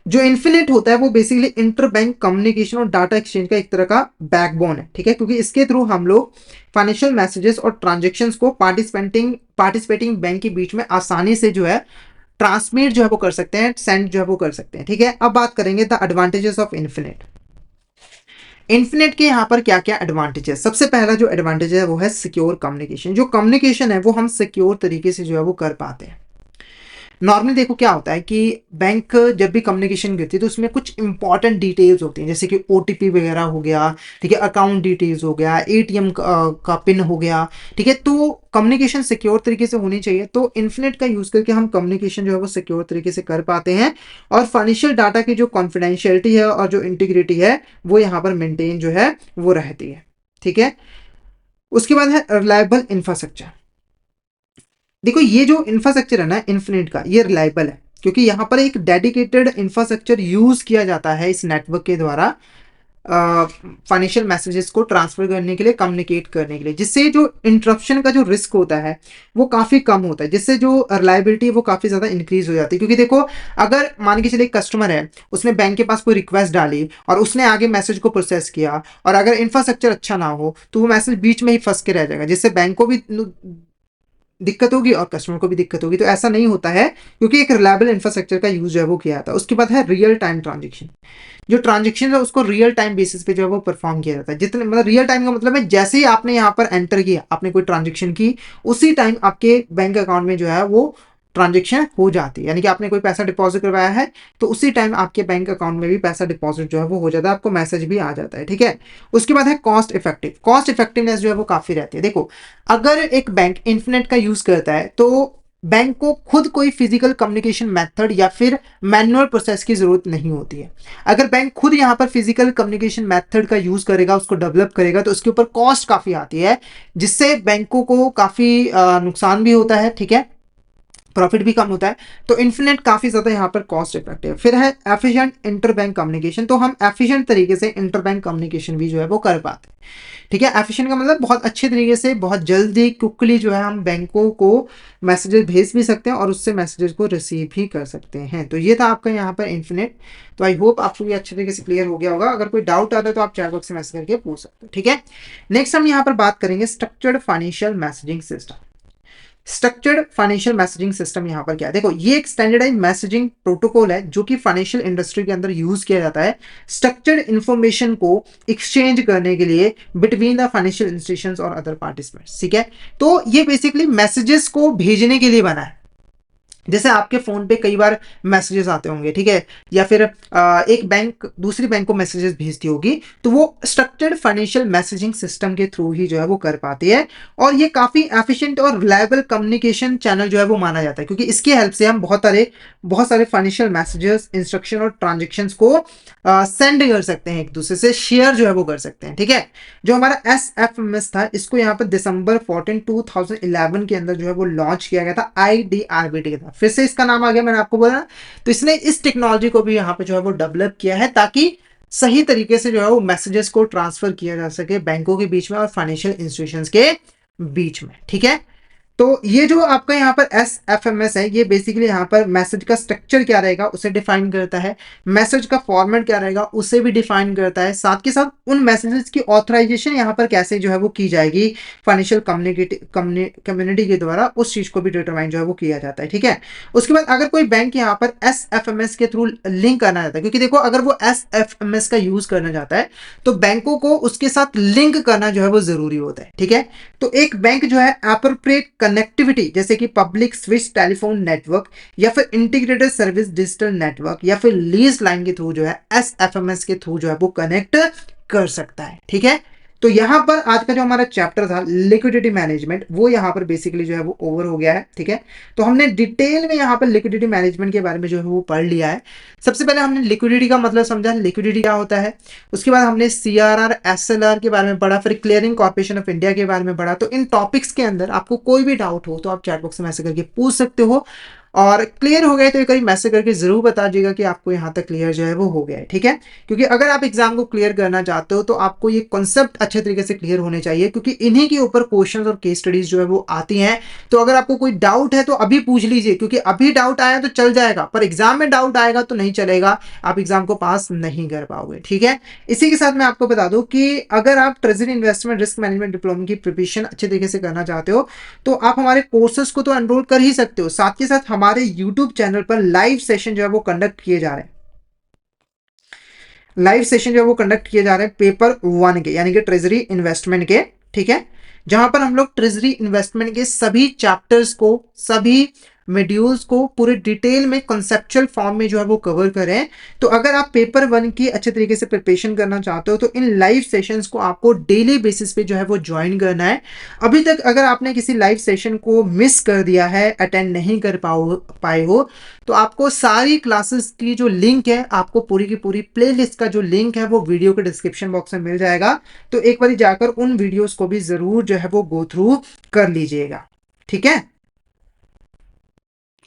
जो इन्फिनिट होता है वो बेसिकली इंटर बैंक कम्युनिकेशन और डाटा एक्सचेंज का एक तरह का बैकबोन है। ठीक है, क्योंकि इसके थ्रू हम लोग फाइनेंशियल मैसेजेस और ट्रांजेक्शन्स को पार्टिसिपेटिंग बैंक के बीच में आसानी से जो है ट्रांसमिट जो है वो कर सकते हैं, सेंड जो है वो कर सकते हैं। ठीक है, अब बात करेंगे the advantages of infinite. Infinite के यहाँ पर क्या क्या एडवांटेज है? सबसे पहला जो एडवांटेज है वो है सिक्योर कम्युनिकेशन। जो कम्युनिकेशन है वो हम सिक्योर तरीके से जो है वो कर पाते हैं। नॉर्मली देखो क्या होता है कि बैंक जब भी कम्युनिकेशन करती है तो उसमें कुछ इंपॉर्टेंट डिटेल्स होती हैं, जैसे कि ओटीपी वगैरह हो गया, ठीक है, अकाउंट डिटेल्स हो गया, एटीएम का पिन हो गया। ठीक है, तो कम्युनिकेशन सिक्योर तरीके से होनी चाहिए। तो इन्फिनिट का यूज़ करके हम कम्युनिकेशन जो है वो सिक्योर तरीके से कर पाते हैं और फाइनेंशियल डाटा की जो कॉन्फिडेंशियलिटी है और जो इंटीग्रिटी है वो यहाँ पर मेंटेन जो है वो रहती है। ठीक है, उसके बाद है रिलायबल इंफ्रास्ट्रक्चर। देखो ये जो इंफ्रास्ट्रक्चर है ना इन्फिनिट का, ये रिलायबल है क्योंकि यहाँ पर एक डेडिकेटेड इंफ्रास्ट्रक्चर यूज किया जाता है इस नेटवर्क के द्वारा फाइनेंशियल मैसेजेस को ट्रांसफर करने के लिए, कम्युनिकेट करने के लिए, जिससे जो इंटरप्शन का जो रिस्क होता है वो काफ़ी कम होता है, जिससे जो रिलायबिलिटी है वो काफ़ी ज़्यादा इंक्रीज हो जाती है। क्योंकि देखो अगर मान के चलिए एक कस्टमर है, उसने बैंक के पास कोई रिक्वेस्ट डाली और उसने आगे मैसेज को प्रोसेस किया और अगर इंफ्रास्ट्रक्चर अच्छा ना हो तो वो मैसेज बीच में ही फंस के रह जाएगा, जिससे बैंक को भी दिक्कत होगी और कस्टमर को भी दिक्कत होगी। तो ऐसा नहीं होता है, क्योंकि एक रिलायबल इंफ्रास्ट्रक्चर का यूज जो है वो किया जाता है। उसके बाद है रियल टाइम ट्रांजेक्शन। जो ट्रांजेक्शन है उसको रियल टाइम बेसिस पे जो है वो परफॉर्म किया जाता है। जितने मतलब रियल टाइम का मतलब है जैसे ही आपने यहाँ पर एंटर किया, आपने कोई ट्रांजेक्शन की, उसी टाइम आपके बैंक अकाउंट में जो है वो ट्रांजेक्शन हो जाती है। यानी कि आपने कोई पैसा डिपॉजिट करवाया है तो उसी टाइम आपके बैंक अकाउंट में भी पैसा डिपॉजिट जो है वो हो जाता है, आपको मैसेज भी आ जाता है। ठीक है। उसके बाद है कॉस्ट इफेक्टिव। कॉस्ट इफेक्टिवनेस जो है वो काफी रहती है। देखो, अगर एक बैंक इंटरनेट का यूज करता है तो बैंक को खुद कोई फिजिकल कम्युनिकेशन मेथड या फिर मैनुअल प्रोसेस की जरूरत नहीं होती है। अगर बैंक खुद यहाँ पर फिजिकल कम्युनिकेशन मेथड का यूज करेगा, उसको डेवलप करेगा, तो उसके ऊपर कॉस्ट काफी आती है, जिससे बैंकों को काफी नुकसान भी होता है। ठीक है। प्रॉफिट भी कम होता है। तो इन्फिनेट काफी ज्यादा यहाँ पर कॉस्ट इफेक्टिव। फिर है एफिशिएंट इंटरबैंक कम्युनिकेशन। तो हम एफिशिएंट तरीके से इंटरबैंक कम्युनिकेशन भी जो है वो कर पाते हैं। ठीक है। एफिशिएंट का मतलब बहुत अच्छे तरीके से, बहुत जल्दी, क्विकली जो है हम बैंकों को मैसेजेस भेज भी सकते हैं और उससे मैसेजेस को रिसीव भी कर सकते हैं। तो ये था आपका यहाँ पर इन्फिनेट। तो आई होप आपको ये अच्छे तरीके से क्लियर हो गया होगा। अगर कोई डाउट आता है तो आप चैट बॉक्स में मैसेज करके पूछ सकते हो। ठीक है। नेक्स्ट हम यहाँ पर बात करेंगे structured financial messaging system. Structured financial messaging system यहाँ पर क्या है? देखो, ये एक स्टैंडर्डाइज मैसेजिंग प्रोटोकॉल है जो कि फाइनेंशियल इंडस्ट्री के अंदर यूज किया जाता है स्ट्रक्चर्ड इंफॉर्मेशन को एक्सचेंज करने के लिए बिटवीन द फाइनेंशियल इंस्टीट्यूशंस और अदर पार्टिसिपेंट्स। ठीक है। तो ये बेसिकली मैसेजेस को भेजने के लिए बना है। जैसे आपके फोन पे कई बार मैसेजेस आते होंगे, ठीक है, या फिर एक बैंक दूसरी बैंक को मैसेजेस भेजती होगी, तो वो स्ट्रक्चर्ड फाइनेंशियल मैसेजिंग सिस्टम के थ्रू ही जो है वो कर पाती है। और ये काफी एफिशिएंट और रिलायबल कम्युनिकेशन चैनल जो है वो माना जाता है, क्योंकि इसकी हेल्प से हम बहुत सारे फाइनेंशियल मैसेजेस, इंस्ट्रक्शन और ट्रांजेक्शन को सेंड कर सकते हैं, एक दूसरे से शेयर जो है वो कर सकते हैं। ठीक है। जो हमारा SFMS था, इसको यहाँ पर दिसंबर 14 2011 के अंदर जो है वो लॉन्च किया गया था IDRBT के था। फिर से इसका नाम आ गया, मैंने आपको बोला। तो इसने इस टेक्नोलॉजी को भी यहाँ पे जो है वो डेवलप किया है ताकि सही तरीके से जो है वो मैसेजेस को ट्रांसफर किया जा सके बैंकों के बीच में और फाइनेंशियल इंस्टीट्यूशंस के बीच में। ठीक है। तो ये जो आपका यहाँ पर SFMS है, ये बेसिकली यहाँ पर मैसेज का स्ट्रक्चर क्या रहेगा उसे डिफाइन करता है, मैसेज का फॉर्मेट क्या रहेगा उसे भी डिफाइन करता है, साथ के साथ उन मैसेजेस की ऑथराइजेशन यहाँ पर कैसे जो है वो की जाएगी फाइनेंशियल कम्युनिटी के द्वारा, उस चीज को भी डिटरमाइन जो है वो किया जाता है। ठीक है। उसके बाद अगर कोई बैंक यहाँ पर SFMS के थ्रू लिंक करना चाहता है, क्योंकि देखो अगर वो SFMS का यूज करना चाहता है तो बैंकों को उसके साथ लिंक करना जो है वो जरूरी होता है। ठीक है। तो एक बैंक जो है एप्रोप्रिएट कनेक्टिविटी, जैसे कि पब्लिक स्विच टेलीफोन नेटवर्क या फिर इंटीग्रेटेड सर्विस डिजिटल नेटवर्क या फिर लीज लाइन के थ्रू जो है SFMS के थ्रू जो है वो कनेक्ट कर सकता है। ठीक है। तो यहां पर आज का जो हमारा चैप्टर था लिक्विडिटी मैनेजमेंट, वो यहां पर बेसिकली जो है वो ओवर हो गया है। ठीक है। तो हमने डिटेल में यहां पर लिक्विडिटी मैनेजमेंट के बारे में जो है वो पढ़ लिया है। सबसे पहले हमने लिक्विडिटी का मतलब समझा, लिक्विडिटी क्या होता है। उसके बाद हमने CRR SLR के बारे में पढ़ा, फिर क्लियरिंग कॉर्पोरेशन ऑफ इंडिया के बारे में पढ़ा। तो इन टॉपिक्स के अंदर आपको कोई भी डाउट हो तो आप चैट बॉक्स में मैसेज करके पूछ सकते हो, और क्लियर हो गए तो एक बार मैसेज करके जरूर बता दीजिएगा कि आपको यहाँ तक क्लियर जो है वो हो गया है। ठीक है। क्योंकि अगर आप एग्जाम को क्लियर करना चाहते हो तो आपको ये कॉन्सेप्ट अच्छे तरीके से क्लियर होने चाहिए, क्योंकि इन्हीं के ऊपर क्वेश्चंस और केस स्टडीज जो है वो आती हैं। तो अगर आपको कोई डाउट है तो अभी पूछ लीजिए, क्योंकि अभी डाउट आया तो चल जाएगा, पर एग्जाम में डाउट आएगा तो नहीं चलेगा, आप एग्जाम को पास नहीं कर पाओगे। ठीक है। इसी के साथ मैं आपको बता दूं कि अगर आप treasury investment risk management diploma की प्रिपरेशन अच्छे तरीके से करना चाहते हो तो आप हमारे कोर्सेज को तो एनरोल कर ही सकते हो, साथ के साथ हमारे यूट्यूब चैनल पर लाइव सेशन जो है वो कंडक्ट किए जा रहे हैं। लाइव सेशन जो है वो कंडक्ट किए जा रहे हैं पेपर 1 के, यानी कि ट्रेजरी इन्वेस्टमेंट के। ठीक है। जहां पर हम लोग ट्रेजरी इन्वेस्टमेंट के सभी चैप्टर्स को, सभी मॉड्यूल्स को पूरे डिटेल में कॉन्सेप्चुअल फॉर्म में जो है वो कवर करें। तो अगर आप पेपर 1 की अच्छे तरीके से प्रिपरेशन करना चाहते हो तो इन लाइव सेशंस को आपको डेली बेसिस पे जो है वो ज्वाइन करना है। अभी तक अगर आपने किसी लाइव सेशन को मिस कर दिया है, अटेंड नहीं कर पाए हो, तो आपको सारी क्लासेस की जो लिंक है, आपको पूरी की पूरी प्लेलिस्ट का जो लिंक है वो वीडियो के डिस्क्रिप्शन बॉक्स में मिल जाएगा। तो एक बार जाकर उन वीडियोस को भी जरूर जो है वो गो थ्रू कर लीजिएगा। ठीक है।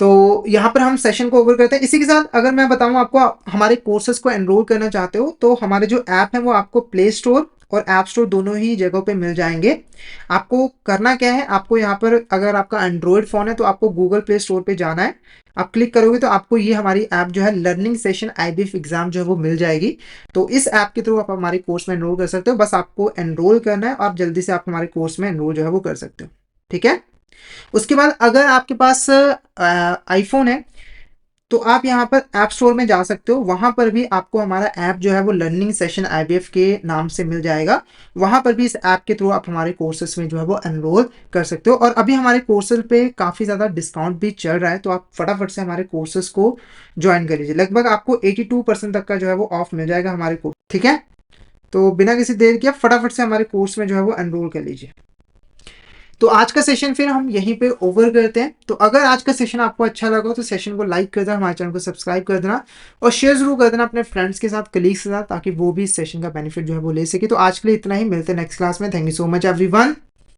तो यहाँ पर हम सेशन को ओवर करते हैं। इसी के साथ अगर मैं बताऊं आपको, हमारे कोर्सेज को एनरोल करना चाहते हो तो हमारे जो ऐप है वो आपको प्ले स्टोर और ऐप स्टोर दोनों ही जगहों पे मिल जाएंगे। आपको करना क्या है, आपको यहाँ पर अगर आपका एंड्रॉयड फोन है तो आपको गूगल प्ले स्टोर पे जाना है। आप क्लिक करोगे तो आपको ये हमारी ऐप जो है लर्निंग सेशन IBF एग्जाम जो है वो मिल जाएगी। तो इस ऐप के थ्रू आप हमारे कोर्स में एनरोल कर सकते हो। बस आपको एनरोल करना है और जल्दी से आप हमारे कोर्स में एनरोल जो है वो कर सकते हो। ठीक है। उसके बाद अगर आपके पास आईफोन है तो आप यहाँ पर ऐप स्टोर में जा सकते हो, वहाँ पर भी आपको हमारा ऐप जो है वो लर्निंग सेशन आईबीएफ के नाम से मिल जाएगा। वहाँ पर भी इस ऐप के थ्रू आप हमारे कोर्सेज में जो है वो एनरोल कर सकते हो, और अभी हमारे कोर्सेज पे काफ़ी ज़्यादा डिस्काउंट भी चल रहा है, तो आप फटाफट से हमारे कोर्सेज को ज्वाइन कर लीजिए। लगभग आपको 82% तक का जो है वो ऑफ मिल जाएगा हमारे कोर्स, ठीक है। तो बिना किसी देर के आप फटाफट से हमारे कोर्स में जो है वो एनरोल कर लीजिए। तो आज का सेशन फिर हम यहीं पे ओवर करते हैं। तो अगर आज का सेशन आपको अच्छा लगा तो सेशन को लाइक कर देना, हमारे चैनल को सब्सक्राइब कर देना और शेयर जरूर कर देना अपने फ्रेंड्स के साथ, कलीग्स के साथ, ताकि वो भी इस सेशन का बेनिफिट जो है वो ले सके। तो आज के लिए इतना ही, मिलते हैं नेक्स्ट क्लास में। Thank you so much everyone.